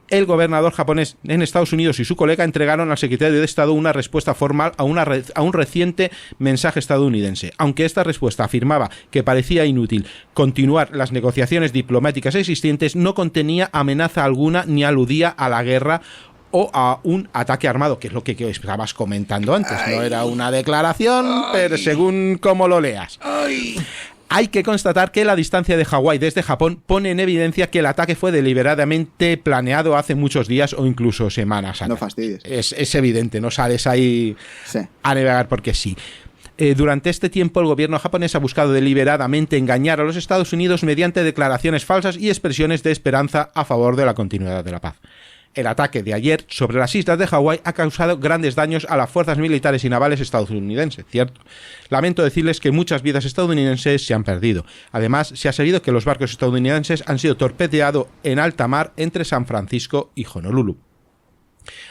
el gobernador japonés en Estados Unidos y su colega entregaron al secretario de Estado una respuesta formal a un reciente mensaje estadounidense. Aunque esta respuesta afirmaba que parecía inútil continuar las negociaciones diplomáticas existentes, no contenía amenaza alguna ni aludía a la guerra o a un ataque armado, que es lo que estabas comentando antes. No era una declaración, pero según cómo lo leas. Hay que constatar que la distancia de Hawái desde Japón pone en evidencia que el ataque fue deliberadamente planeado hace muchos días o incluso semanas. No fastidies. Es evidente, no sales ahí a navegar porque sí. Durante este tiempo el gobierno japonés ha buscado deliberadamente engañar a los Estados Unidos mediante declaraciones falsas y expresiones de esperanza a favor de la continuidad de la paz. El ataque de ayer sobre las islas de Hawái ha causado grandes daños a las fuerzas militares y navales estadounidenses, ¿cierto? Lamento decirles que muchas vidas estadounidenses se han perdido. Además, se ha sabido que los barcos estadounidenses han sido torpedeados en alta mar entre San Francisco y Honolulu.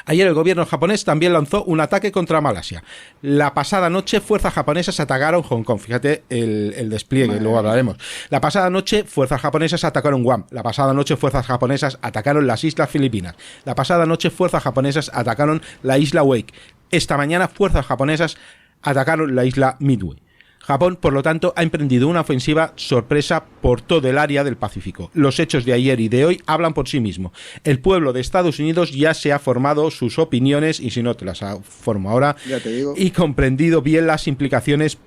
Ayer el gobierno japonés también lanzó un ataque contra Malasia. La pasada noche fuerzas japonesas atacaron Hong Kong. Fíjate el despliegue, luego hablaremos. La pasada noche fuerzas japonesas atacaron Guam. La pasada noche fuerzas japonesas atacaron las Islas Filipinas. La pasada noche fuerzas japonesas atacaron la isla Wake. Esta mañana fuerzas japonesas atacaron la isla Midway. Japón, por lo tanto, ha emprendido una ofensiva sorpresa por todo el área del Pacífico. Los hechos de ayer y de hoy hablan por sí mismos. El pueblo de Estados Unidos ya se ha formado sus opiniones, y si no te las formo ahora, ya te digo, y comprendido bien las implicaciones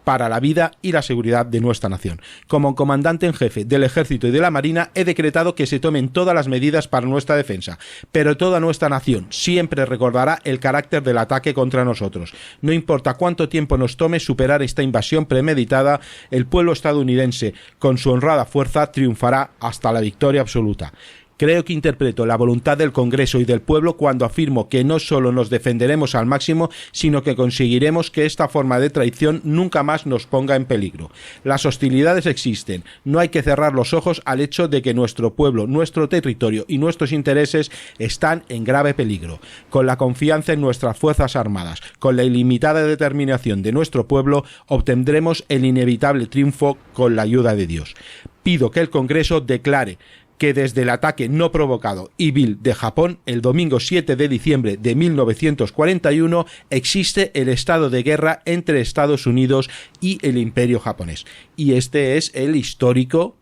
para la vida y la seguridad de nuestra nación. Como comandante en jefe del Ejército y de la Marina, he decretado que se tomen todas las medidas para nuestra defensa, pero toda nuestra nación siempre recordará el carácter del ataque contra nosotros. No importa cuánto tiempo nos tome superar esta invasión premeditada, el pueblo estadounidense, con su honrada fuerza, triunfará hasta la victoria absoluta. Creo que interpreto la voluntad del Congreso y del pueblo cuando afirmo que no solo nos defenderemos al máximo, sino que conseguiremos que esta forma de traición nunca más nos ponga en peligro. Las hostilidades existen, no hay que cerrar los ojos al hecho de que nuestro pueblo, nuestro territorio y nuestros intereses están en grave peligro. Con la confianza en nuestras Fuerzas Armadas, con la ilimitada determinación de nuestro pueblo, obtendremos el inevitable triunfo con la ayuda de Dios. Pido que el Congreso declare que desde el ataque no provocado y vil de Japón el domingo 7 de diciembre de 1941 existe el estado de guerra entre Estados Unidos y el Imperio japonés. Y este es el histórico...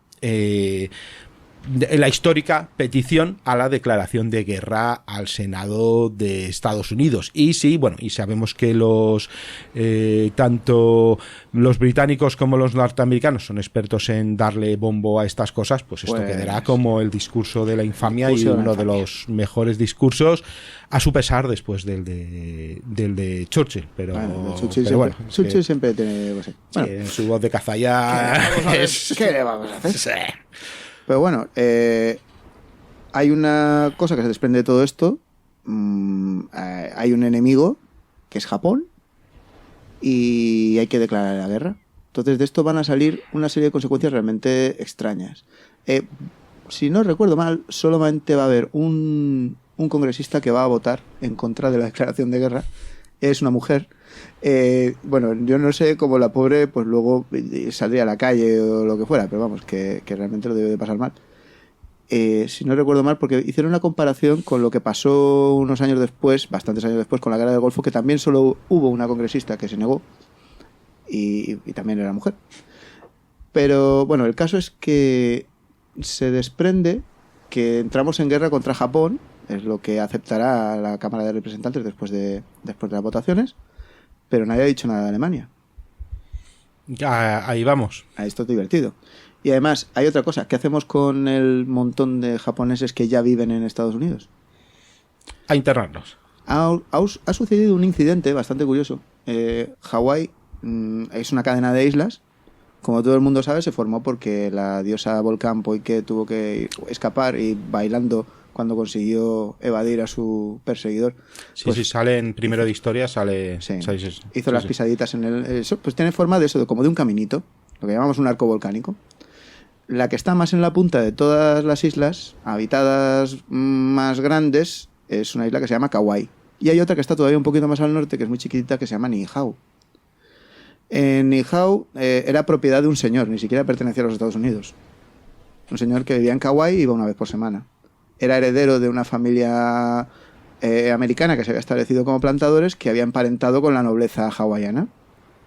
la histórica petición a la declaración de guerra al Senado de Estados Unidos. Y sí, bueno, y sabemos que los tanto los británicos como los norteamericanos son expertos en darle bombo a estas cosas, pues esto quedará como el discurso de la infamia y uno de los mejores discursos, a su pesar, después del de Churchill. Pero bueno, Churchill, pero bueno, Churchill siempre tiene... Bueno, sí, en su voz de cazalla... ¿Qué le vamos a hacer? Sí. Pero bueno, hay una cosa que se desprende de todo esto. Hay un enemigo, que es Japón, y hay que declarar la guerra. Entonces de esto van a salir una serie de consecuencias realmente extrañas. Si no recuerdo mal, solamente va a haber un congresista que va a votar en contra de la declaración de guerra. Es una mujer. Bueno, yo no sé cómo la pobre pues luego saldría a la calle o lo que fuera, pero vamos, que realmente lo debe de pasar mal. Si no recuerdo mal, porque hicieron una comparación con lo que pasó unos años después, bastantes años después, con la guerra del Golfo, que también solo hubo una congresista que se negó y también era mujer. Pero bueno, el caso es que se desprende que entramos en guerra contra Japón, es lo que aceptará la Cámara de Representantes después de las votaciones, pero nadie ha dicho nada de Alemania. Ahí vamos. Esto es divertido. Y además, hay otra cosa. ¿Qué hacemos con el montón de japoneses que ya viven en Estados Unidos? A internarlos. Ha sucedido un incidente bastante curioso. Hawái es una cadena de islas. Como todo el mundo sabe, se formó porque la diosa Volcán Poike tuvo que escapar y bailando cuando consiguió evadir a su perseguidor. Sí, pues, sí, sale en primero de historia, sale... Sí, sí. hizo las pisaditas en el... Eso, pues tiene forma de eso, como de un caminito, lo que llamamos un arco volcánico. La que está más en la punta de todas las islas, habitadas más grandes, es una isla que se llama Kauai. Y hay otra que está todavía un poquito más al norte, que es muy chiquitita, que se llama Niihau. Niihau era propiedad de un señor, ni siquiera pertenecía a los Estados Unidos. Un señor que vivía en Kauai y iba una vez por semana. Era heredero de una familia americana que se había establecido como plantadores, que había emparentado con la nobleza hawaiana.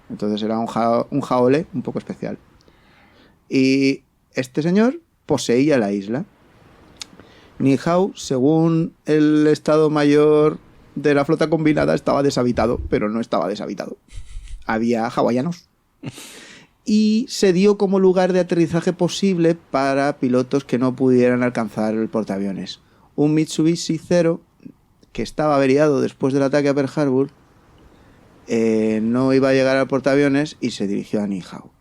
Entonces era un jaole un poco especial. Y este señor poseía la isla. Niihau, según el Estado Mayor de la Flota Combinada, estaba deshabitado, pero no estaba deshabitado. Había hawaianos. Y se dio como lugar de aterrizaje posible para pilotos que no pudieran alcanzar el portaaviones. Un Mitsubishi Zero, que estaba averiado después del ataque a Pearl Harbor, no iba a llegar al portaaviones y se dirigió a Niihau.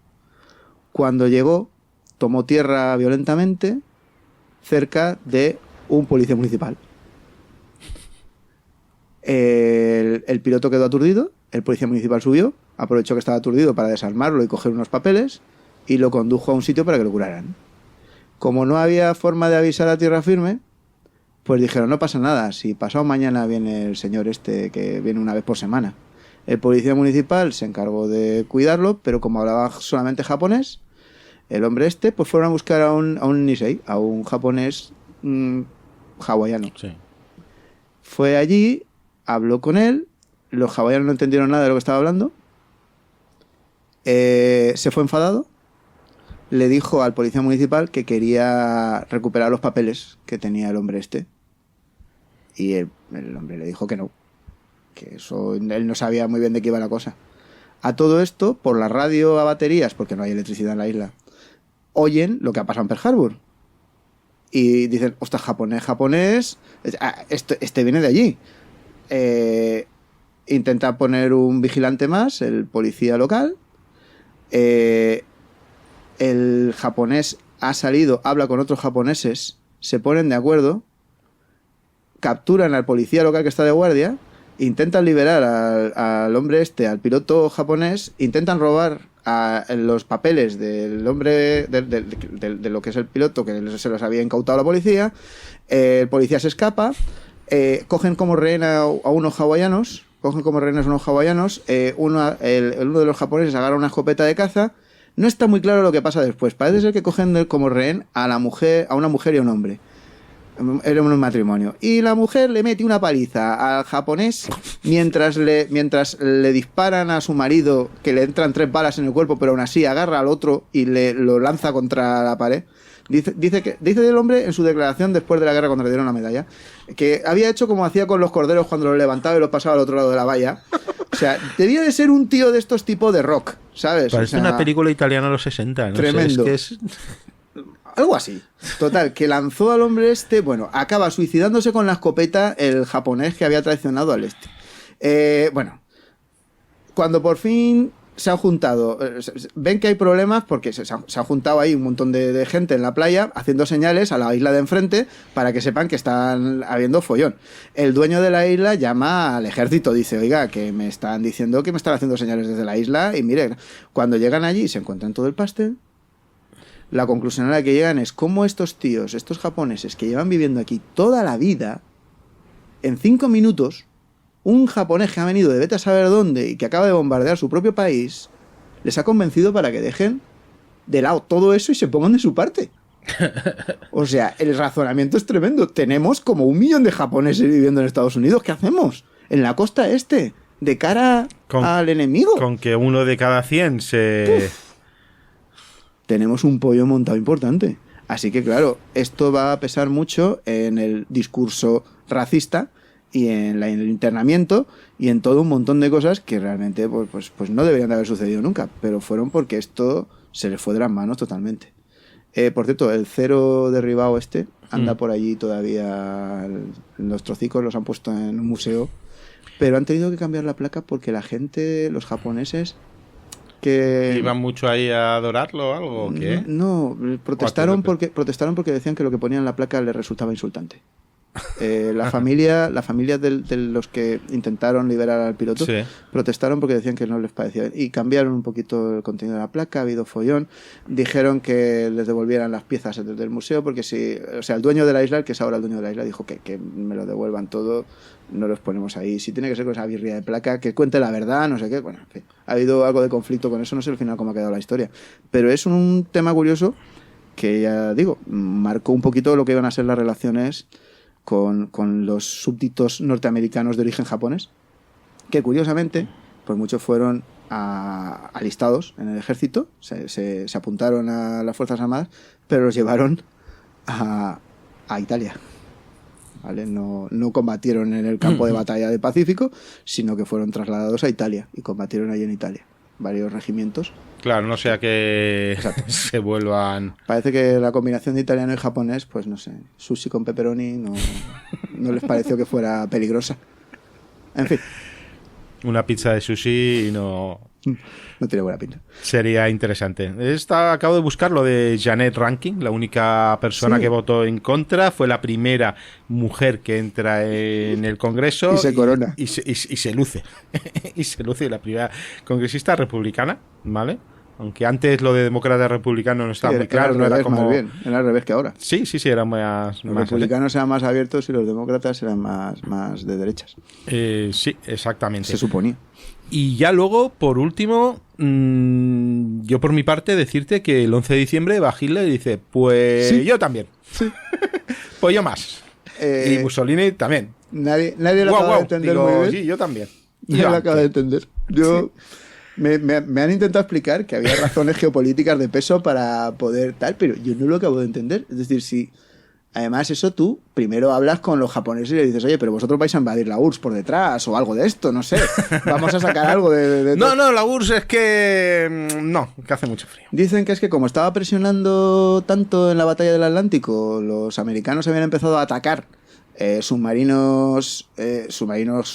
Cuando llegó, tomó tierra violentamente cerca de un policía municipal. El piloto quedó aturdido, el policía municipal subió, aprovechó que estaba aturdido para desarmarlo y coger unos papeles y lo condujo a un sitio para que lo curaran. Como no había forma de avisar a tierra firme, pues dijeron, no pasa nada, si pasado mañana viene el señor este que viene una vez por semana. El policía municipal se encargó de cuidarlo, pero como hablaba solamente japonés, el hombre este, pues fueron a buscar a un Nisei, a un japonés hawaiano. Sí. Fue allí, habló con él, los hawaianos no entendieron nada de lo que estaba hablando, se fue enfadado, le dijo al policía municipal que quería recuperar los papeles que tenía el hombre este, y el hombre le dijo que no, que eso él no sabía muy bien de qué iba la cosa. A todo esto, por la radio a baterías, porque no hay electricidad en la isla, oyen lo que ha pasado en Pearl Harbor y dicen, ostras, japonés, este viene de allí. Intenta poner un vigilante más, el policía local. El japonés ha salido, habla con otros japoneses, se ponen de acuerdo, capturan al policía local que está de guardia, intentan liberar al hombre este, al piloto japonés, intentan robar los papeles del hombre, de lo que es el piloto, que se los había incautado la policía. El policía se escapa, cogen como rehén a unos hawaianos, uno de los japoneses agarra una escopeta de caza. No está muy claro lo que pasa después. Parece ser que cogen como rehén a una mujer y a un hombre. Era un matrimonio. Y la mujer le mete una paliza al japonés mientras le disparan a su marido, que le entran 3 balas en el cuerpo, pero aún así agarra al otro y lo lanza contra la pared. Dice del hombre en su declaración después de la guerra, cuando le dieron la medalla, que había hecho como hacía con los corderos cuando los levantaba y los pasaba al otro lado de la valla. O sea, debía de ser un tío de estos tipos de rock, ¿sabes? Parece una película italiana de los 60, ¿no? Tremendo. O sea, es algo así. Total, que lanzó al hombre este, bueno, acaba suicidándose con la escopeta el japonés que había traicionado al este. Bueno, cuando por fin se han juntado, ven que hay problemas porque se han juntado ahí un montón de gente en la playa haciendo señales a la isla de enfrente para que sepan que están habiendo follón. El dueño de la isla llama al ejército, dice, oiga, que me están diciendo que me están haciendo señales desde la isla, y mire, cuando llegan allí y se encuentran todo el pastel, la conclusión a la que llegan es cómo estos tíos, estos japoneses que llevan viviendo aquí toda la vida, en 5 minutos, un japonés que ha venido de vete a saber dónde y que acaba de bombardear su propio país, les ha convencido para que dejen de lado todo eso y se pongan de su parte. O sea, el razonamiento es tremendo. Tenemos como 1 millón de japoneses viviendo en Estados Unidos. ¿Qué hacemos? En la costa este, de cara al enemigo. Con que 1 de cada 100 se... tenemos un pollo montado importante. Así que, claro, esto va a pesar mucho en el discurso racista y en el internamiento y en todo un montón de cosas que realmente pues no deberían de haber sucedido nunca, pero fueron porque esto se les fue de las manos totalmente. Por cierto, el cero derribado anda por allí todavía. Los trocicos los han puesto en un museo, pero han tenido que cambiar la placa porque la gente, los japoneses, que ¿iban mucho ahí a adorarlo o algo? ¿O qué? No, protestaron porque decían que lo que ponían en la placa les resultaba insultante. La familia de los que intentaron liberar al piloto protestaron porque decían que no les parecía y cambiaron un poquito el contenido de la placa. Ha habido follón, dijeron que les devolvieran las piezas del museo porque el dueño de la isla, el que es ahora el dueño de la isla, dijo que me lo devuelvan todo, no los ponemos ahí, si tiene que ser con esa birria de placa, que cuente la verdad, no sé qué. Bueno, en fin, ha habido algo de conflicto con eso, no sé al final cómo ha quedado la historia, pero es un tema curioso que, ya digo, marcó un poquito lo que iban a ser las relaciones con los súbditos norteamericanos de origen japonés, que curiosamente, pues muchos fueron alistados en el ejército, se apuntaron a las Fuerzas Armadas, pero los llevaron a Italia. ¿Vale? No combatieron en el campo de batalla del Pacífico, sino que fueron trasladados a Italia y combatieron allí en Italia. Varios regimientos. Claro, no sea que se vuelvan... Parece que la combinación de italiano y japonés, pues no sé, sushi con pepperoni no les pareció que fuera peligrosa. En fin. Una pizza de sushi no tiene buena pinta. Sería interesante. Acabo de buscar lo de Janet Rankin, la única persona que votó en contra. Fue la primera mujer que entra en el Congreso. Y se corona. Y se luce. Y se luce, la primera congresista republicana, ¿vale? Aunque antes lo de demócrata republicano no estaba muy claro, no era como... Más bien, era al revés que ahora. Sí, era más... Los republicanos eran más abiertos y los demócratas eran más de derechas. Sí, exactamente. Se suponía. Y ya luego, por último, yo por mi parte decirte que el 11 de diciembre va Hitler y dice, pues ¿sí? Yo también. Sí. Pues yo más. Y Mussolini también. Nadie lo acaba de entender muy bien. Sí, yo también. Nadie lo acaba de entender. Yo... Sí. Me han intentado explicar que había razones geopolíticas de peso para poder tal, pero yo no lo acabo de entender. Es decir, si además eso tú primero hablas con los japoneses y le dices, oye, pero vosotros vais a invadir la URSS por detrás o algo de esto, no sé. Vamos a sacar algo de No, la URSS es que... No, que hace mucho frío. Dicen que es que como estaba presionando tanto en la batalla del Atlántico, los americanos habían empezado a atacar submarinos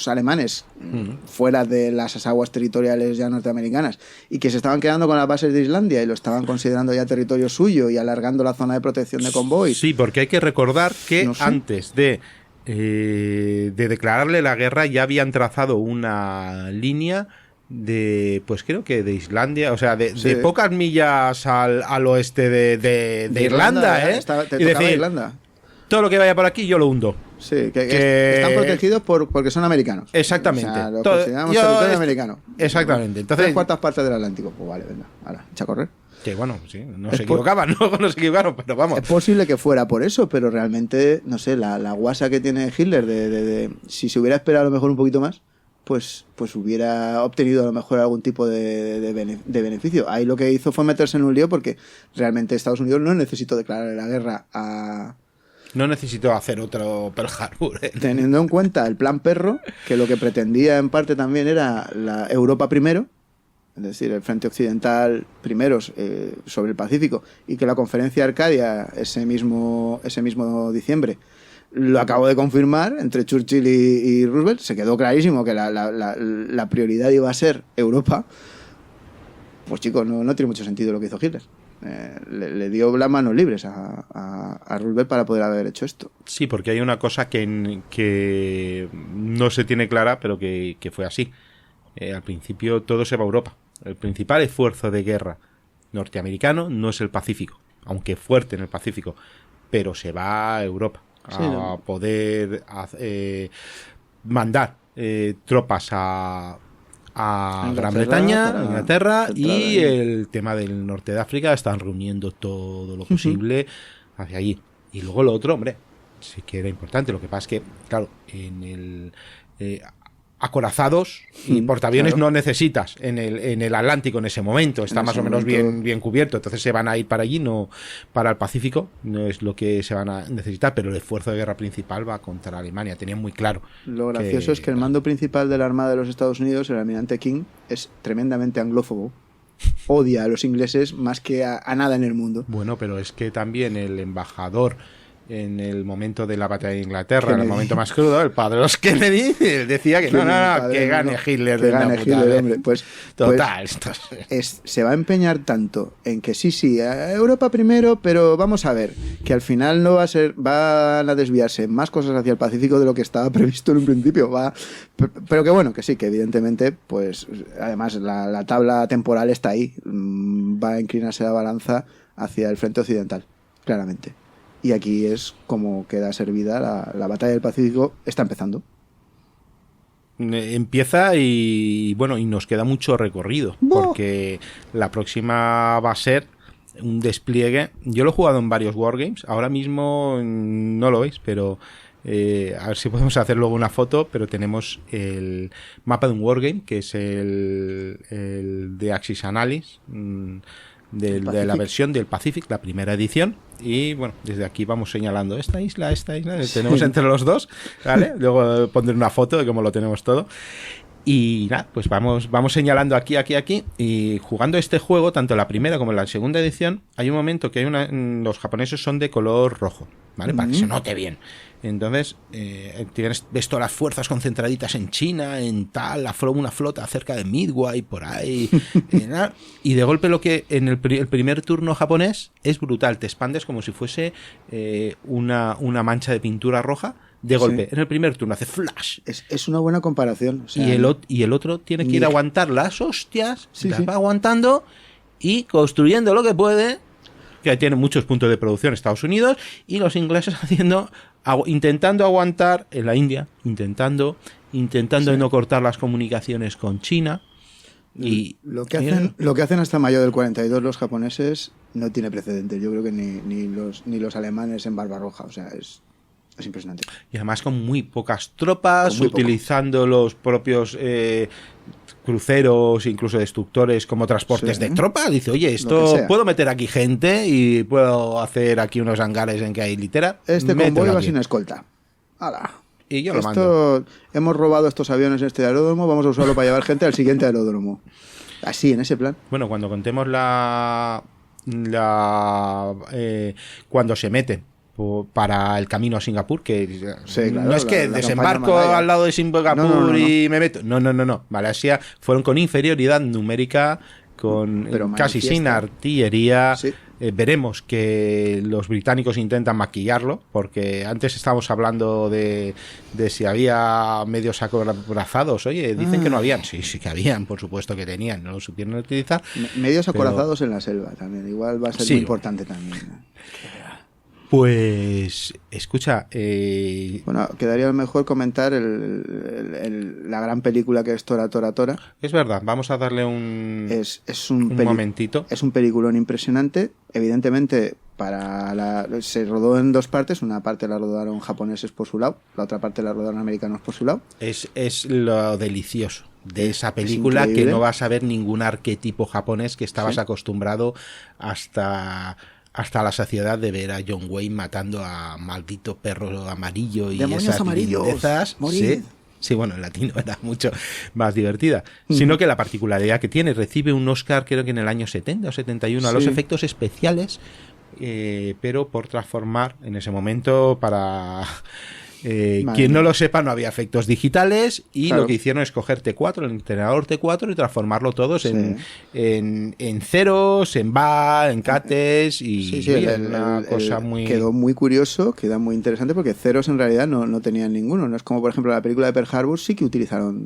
alemanes fuera de las aguas territoriales ya norteamericanas y que se estaban quedando con las bases de Islandia y lo estaban considerando ya territorio suyo y alargando la zona de protección de convoys. Sí, porque hay que recordar que antes de declararle la guerra ya habían trazado una línea de, pues creo que de Islandia, o sea, de pocas millas al oeste de Irlanda, y decir, Irlanda. Todo lo que vaya por aquí yo lo hundo. Sí, que están protegidos porque son americanos. Exactamente. O sea, lo consideramos territorio americano. Exactamente. Entonces, 3/4 partes del Atlántico. Pues vale, venga, ahora, echa a correr. Que bueno, sí, no se equivocaban, no se equivocaron, pero vamos. Es posible que fuera por eso, pero realmente, no sé, la guasa que tiene Hitler de si se hubiera esperado a lo mejor un poquito más, pues hubiera obtenido a lo mejor algún tipo de beneficio. Ahí lo que hizo fue meterse en un lío porque realmente Estados Unidos no necesitó declararle la guerra a... No necesitó hacer otro Pearl Harbor. Teniendo en cuenta el plan Perro, que lo que pretendía en parte también era la Europa primero, es decir, el frente occidental primero sobre el Pacífico, y que la conferencia de Arcadia ese mismo diciembre lo acabo de confirmar entre Churchill y Roosevelt, se quedó clarísimo que la prioridad iba a ser Europa. Pues chicos, no tiene mucho sentido lo que hizo Hitler. Le dio las manos libres a Roosevelt para poder haber hecho esto. Sí, porque hay una cosa que no se tiene clara, pero que fue así. Al principio todo se va a Europa. El principal esfuerzo de guerra norteamericano no es el Pacífico, aunque fuerte en el Pacífico, pero se va a Europa a poder mandar tropas a Gran Bretaña, Inglaterra y el tema del norte de África. Están reuniendo todo lo posible hacia allí. Y luego lo otro, hombre, sí que era importante. Lo que pasa es que, claro, acorazados y portaaviones claro. no necesitas en el Atlántico en ese momento, está En más ese o menos momento. bien cubierto, entonces se van a ir para allí, no para el Pacífico, no es lo que se van a necesitar, pero el esfuerzo de guerra principal va contra Alemania, tenían muy claro. Lo gracioso es que el mando principal de la Armada de los Estados Unidos, el almirante King, es tremendamente anglófobo. Odia a los ingleses más que a nada en el mundo. Bueno, pero es que también el embajador en el momento de la batalla de Inglaterra, en Kennedy. el momento más crudo, el padre de los Kennedy decía que no, Padre, que gane no, Hitler que de una gane puta Hitler, vez. hombre. Pues Total, se va a empeñar tanto en que sí, a Europa primero, pero vamos a ver, que al final no va a ser, van a desviarse más cosas hacia el Pacífico de lo que estaba previsto en un principio, pero que bueno, que sí, que evidentemente, pues además la tabla temporal está ahí, va a inclinarse la balanza hacia el frente occidental, claramente. Y aquí es como queda servida la batalla del Pacífico, está empezando. Empieza y bueno, y nos queda mucho recorrido, porque la próxima va a ser un despliegue. Yo lo he jugado en varios wargames, ahora mismo no lo veis, pero a ver si podemos hacer luego una foto, pero tenemos el mapa de un wargame, que es el de Axis Analysis, de la versión del Pacific, la primera edición. Y bueno, desde aquí vamos señalando esta isla, tenemos entre los dos, ¿vale? Luego pondré una foto de cómo lo tenemos todo. Y nada, pues vamos señalando aquí. Y jugando este juego, tanto en la primera como en la segunda edición, hay un momento que los japoneses son de color rojo, ¿vale? Para que se note bien. Entonces, ves todas las fuerzas concentraditas en China, en tal, una flota cerca de Midway, por ahí. Y de golpe lo que en el primer turno japonés es brutal. Te expandes como si fuese una mancha de pintura roja. De golpe, en el primer turno hace flash. Es una buena comparación. O sea, y el otro tiene que ir a aguantar las hostias, las va aguantando y construyendo lo que puede, que tiene muchos puntos de producción Estados Unidos, y los ingleses intentando aguantar en la India, intentando no cortar las comunicaciones con China. Y lo que hacen hasta mayo del 42 los japoneses no tiene precedentes. Yo creo que ni los alemanes en Barbarroja. O sea, es impresionante. Y además con muy pocas tropas, utilizando los propios cruceros, incluso destructores como transportes de tropas. Dice, oye, esto puedo meter aquí gente y puedo hacer aquí unos hangares en que hay litera. Este convoy va sin escolta. ¡Hala! Y yo lo mando. Hemos robado estos aviones en este aeródromo, vamos a usarlo para llevar gente al siguiente aeródromo. Así, en ese plan. Bueno, cuando contemos cuando se meten para el camino a Singapur, que claro, no es que desembarco al lado de Singapur y me meto. No. Malasia fueron con inferioridad numérica, con casi sin artillería. Sí. Veremos que los británicos intentan maquillarlo, porque antes estábamos hablando de si había medios acorazados. Oye, dicen que no habían. Sí que habían, por supuesto que tenían, no lo supieron utilizar. Medios acorazados en la selva también, igual va a ser muy importante también. Pues, escucha... Bueno, quedaría mejor comentar la gran película que es Tora, Tora, Tora. Es verdad, vamos a darle un momentito. Es un peliculón impresionante. Evidentemente, se rodó en dos partes. Una parte la rodaron japoneses por su lado, la otra parte la rodaron americanos por su lado. Es lo delicioso de esa película, que no vas a ver ningún arquetipo japonés que estabas acostumbrado hasta la saciedad de ver a John Wayne matando a maldito perro amarillo y ¡demonios esas amarillos! Sí, bueno, en latino era mucho más divertida. Sino que la particularidad que tiene, recibe un Oscar creo que en el año 70 o 71 a los efectos especiales, pero por transformar en ese momento para... quien no lo sepa, no había efectos digitales y lo que hicieron es coger T4, el entrenador T4, y transformarlo todos en ceros, en bar, en cates y una cosa muy... Quedó muy curioso, queda muy interesante, porque ceros en realidad no tenían ninguno. No es como, por ejemplo, la película de Pearl Harbor,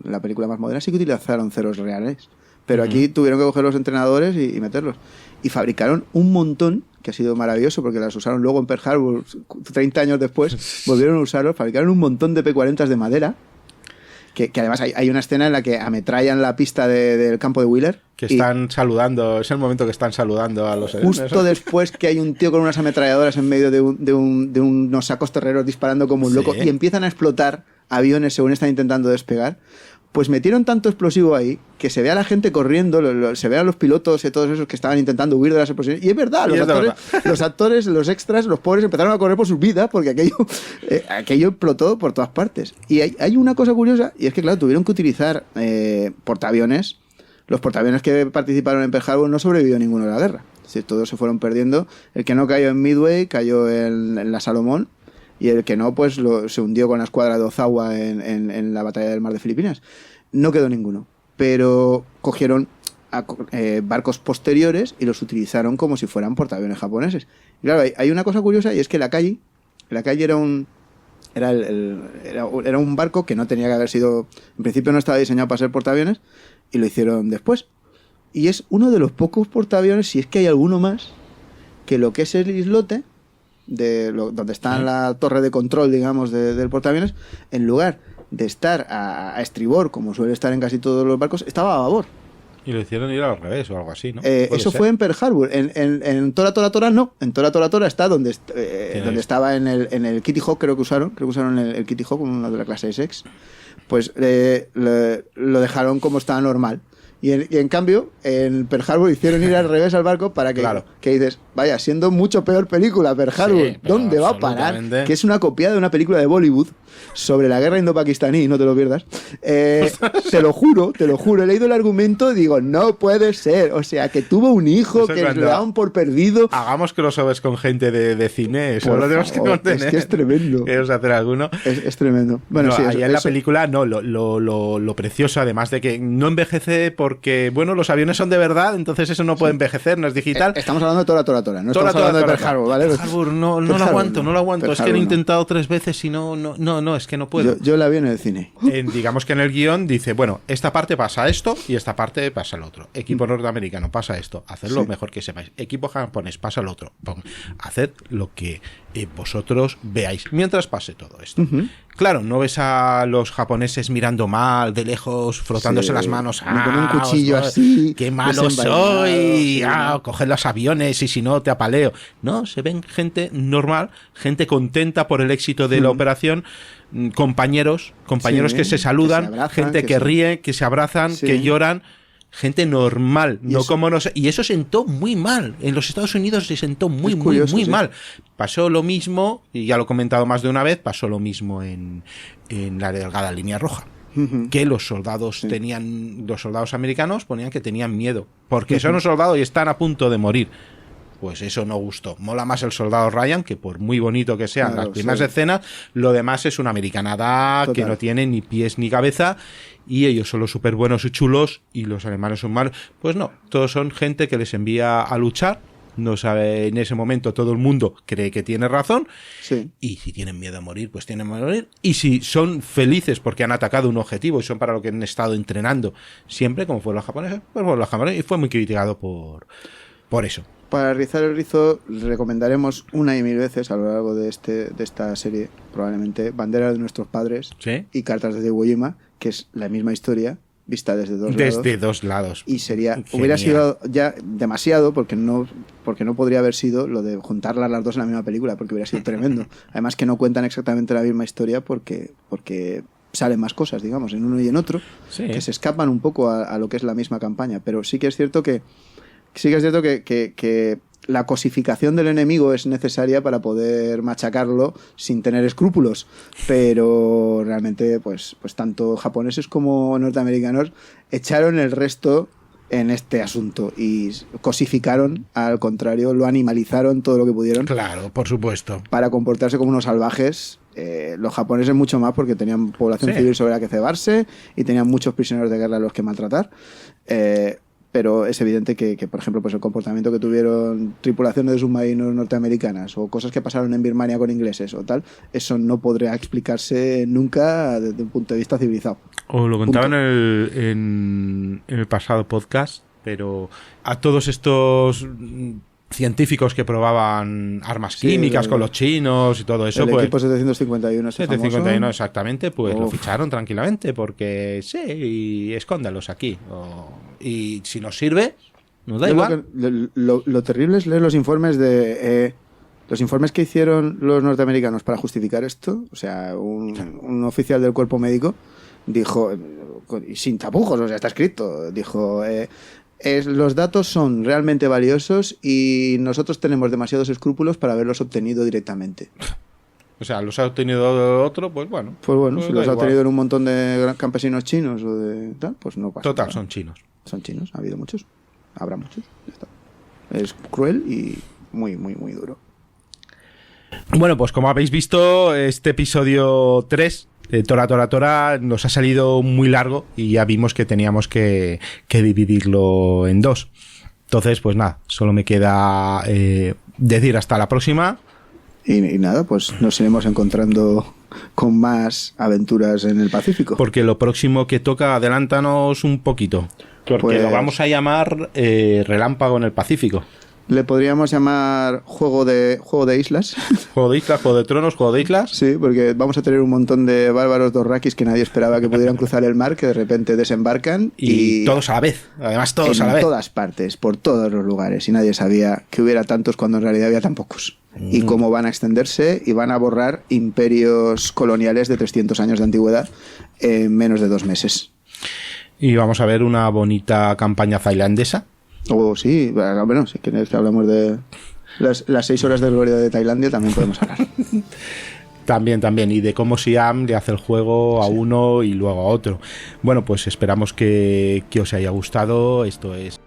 la película más moderna sí que utilizaron ceros reales. Pero aquí tuvieron que coger los entrenadores y meterlos. Y fabricaron un montón, que ha sido maravilloso, porque las usaron luego en Pearl Harbor 30 años después, volvieron a usarlos, fabricaron un montón de P-40s de madera, que además hay una escena en la que ametrallan la pista del campo de Wheeler. Que están saludando, es el momento que están saludando a los justo después que hay un tío con unas ametralladoras en medio de unos sacos terreros disparando como un loco, y empiezan a explotar aviones según están intentando despegar. Pues metieron tanto explosivo ahí que se ve a la gente corriendo, se ve a los pilotos y todos esos que estaban intentando huir de las explosiones. Y es verdad, los actores, los extras, los pobres empezaron a correr por sus vidas porque aquello explotó por todas partes. Y hay una cosa curiosa, y es que, claro, tuvieron que utilizar portaaviones. Los portaaviones que participaron en Pearl Harbor no sobrevivió ninguno de la guerra. Es decir, todos se fueron perdiendo. El que no cayó en Midway cayó en la Salomón. Y el que no, pues se hundió con la escuadra de Ozawa en la batalla del mar de Filipinas. No quedó ninguno. Pero cogieron barcos posteriores y los utilizaron como si fueran portaaviones japoneses. Y claro, hay una cosa curiosa, y es que la Kai era un barco que no tenía que haber sido... En principio no estaba diseñado para ser portaaviones, y lo hicieron después. Y es uno de los pocos portaaviones, si es que hay alguno más, que lo que es el islote... donde está la torre de control, digamos, del portaaviones, en lugar de estar a estribor, como suele estar en casi todos los barcos, estaba a babor. Y lo hicieron ir al revés o algo así, ¿no? Eso fue en Pearl Harbor. En Tora Tora Tora no. En Tora Tora Tora está donde estaba en el Kitty Hawk, creo que usaron el Kitty Hawk, uno de la clase Essex. Pues lo dejaron como estaba normal. Y en cambio, en Pearl Harbor hicieron ir al revés al barco para que, que dices, vaya, siendo mucho peor película Pearl Harbor, sí, ¿dónde va a parar? Que es una copia de una película de Bollywood sobre la guerra indo-pakistaní, no te lo pierdas. Te lo juro, he leído el argumento y digo, no puede ser. O sea, que tuvo un hijo, que le daban por perdido. Hagamos crossovers con gente de cine, eso lo tenemos que contener. Es que es tremendo. ¿Quieres hacer alguno? Es tremendo. Bueno, no, sí, allá en la película, no, lo precioso, además de que no envejece porque, bueno, los aviones son de verdad, entonces eso no puede envejecer, no es digital. Estamos hablando de Tora, no estamos hablando de Pearl Harbor, ¿vale? Pearl Harbor no lo aguanto. Es que lo he intentado 3 veces y no, es que no puedo. Yo la vi en el cine. Digamos que en el guión dice, bueno, esta parte pasa esto y esta parte pasa el otro. Equipo norteamericano pasa esto, hacedlo lo mejor que sepáis. Equipo japonés pasa el otro. Haced lo que vosotros veáis mientras pase todo esto. Claro, no ves a los japoneses mirando mal, de lejos, frotándose las manos. Con un cuchillo así. ¡Qué malo soy! Coger los aviones y si no te apaleo. No, se ven gente normal, gente contenta por el éxito de la operación, compañeros que se saludan, que se abrazan, gente que ríe, que se abrazan, que lloran. Gente normal, no eso, como no sé. Y eso sentó muy mal. En los Estados Unidos se sentó muy mal. Pasó lo mismo, y ya lo he comentado más de una vez, pasó lo mismo en la delgada línea roja. Que los soldados los soldados americanos ponían que tenían miedo. Porque son un soldado y están a punto de morir. Pues eso no gustó. Mola más el soldado Ryan, que por muy bonito que sean las primeras escenas, lo demás es una americanada que no tiene ni pies ni cabeza, y ellos son los súper buenos y chulos, y los alemanes son malos. Pues no, todos son gente que les envía a luchar, no sabe, en ese momento todo el mundo cree que tiene razón, y si tienen miedo a morir, pues tienen miedo a morir, y si son felices porque han atacado un objetivo y son para lo que han estado entrenando siempre, como fueron los japoneses, pues fueron los japoneses, y fue muy criticado por eso. Para rizar el rizo, recomendaremos una y mil veces a lo largo de esta serie, probablemente, Bandera de nuestros padres y Cartas desde Iwo Jima, que es la misma historia vista desde dos lados. Y hubiera sido ya demasiado, porque no podría haber sido lo de juntarlas las dos en la misma película, porque hubiera sido tremendo. Además que no cuentan exactamente la misma historia porque salen más cosas, digamos, en uno y en otro, que se escapan un poco a lo que es la misma campaña. Pero sí que es cierto que la cosificación del enemigo es necesaria para poder machacarlo sin tener escrúpulos, pero realmente pues tanto japoneses como norteamericanos echaron el resto en este asunto y cosificaron, al contrario, lo animalizaron todo lo que pudieron. Claro, por supuesto. Para comportarse como unos salvajes. Los japoneses mucho más, porque tenían población civil sobre la que cebarse y tenían muchos prisioneros de guerra a los que maltratar. Pero es evidente que, por ejemplo, pues el comportamiento que tuvieron tripulaciones de submarinos norteamericanas o cosas que pasaron en Birmania con ingleses o tal, eso no podría explicarse nunca desde un punto de vista civilizado. O lo contaba en el pasado podcast, pero a todos estos científicos que probaban armas químicas con los chinos y todo eso, el pues equipo 751 751 exactamente, pues lo ficharon tranquilamente porque y escóndalos aquí, y si nos sirve nos da igual. Lo terrible es leer los informes los informes que hicieron los norteamericanos para justificar esto. O sea, un oficial del cuerpo médico dijo, y sin tapujos, o sea, está escrito, dijo, los datos son realmente valiosos y nosotros tenemos demasiados escrúpulos para haberlos obtenido directamente. O sea, los ha obtenido otro, pues bueno. Pues bueno, si da los ha igual. obtenido en un montón de campesinos chinos o de tal, pues no pasa Total, nada. son chinos. Son chinos, ha habido muchos, habrá muchos, ya está. Es cruel y muy, muy, muy duro. Bueno, pues como habéis visto, este episodio 3 de Tora nos ha salido muy largo y ya vimos que teníamos que dividirlo en 2. Entonces, pues nada, solo me queda decir hasta la próxima. Y nada, pues nos iremos encontrando con más aventuras en el Pacífico. Porque lo próximo que toca, adelántanos un poquito. Porque Pues- lo vamos a llamar Relámpago en el Pacífico. Le podríamos llamar juego de islas. Juego de islas, Juego de Tronos, Juego de Islas. Sí, porque vamos a tener un montón de bárbaros dothraki que nadie esperaba que pudieran cruzar el mar, que de repente desembarcan Y todos a la vez. Además, todos a la en vez. todas partes, por todos los lugares, y nadie sabía que hubiera tantos cuando en realidad había tan pocos. Y cómo van a extenderse y van a borrar imperios coloniales de 300 años de antigüedad en menos de 2 meses. Y vamos a ver una bonita campaña tailandesa. O sí, bueno, si quieres que hablamos de las 6 horas de gloria de Tailandia, también podemos hablar. También, y de cómo Siam le hace el juego a uno y luego a otro. Bueno, pues esperamos que os haya gustado. Esto es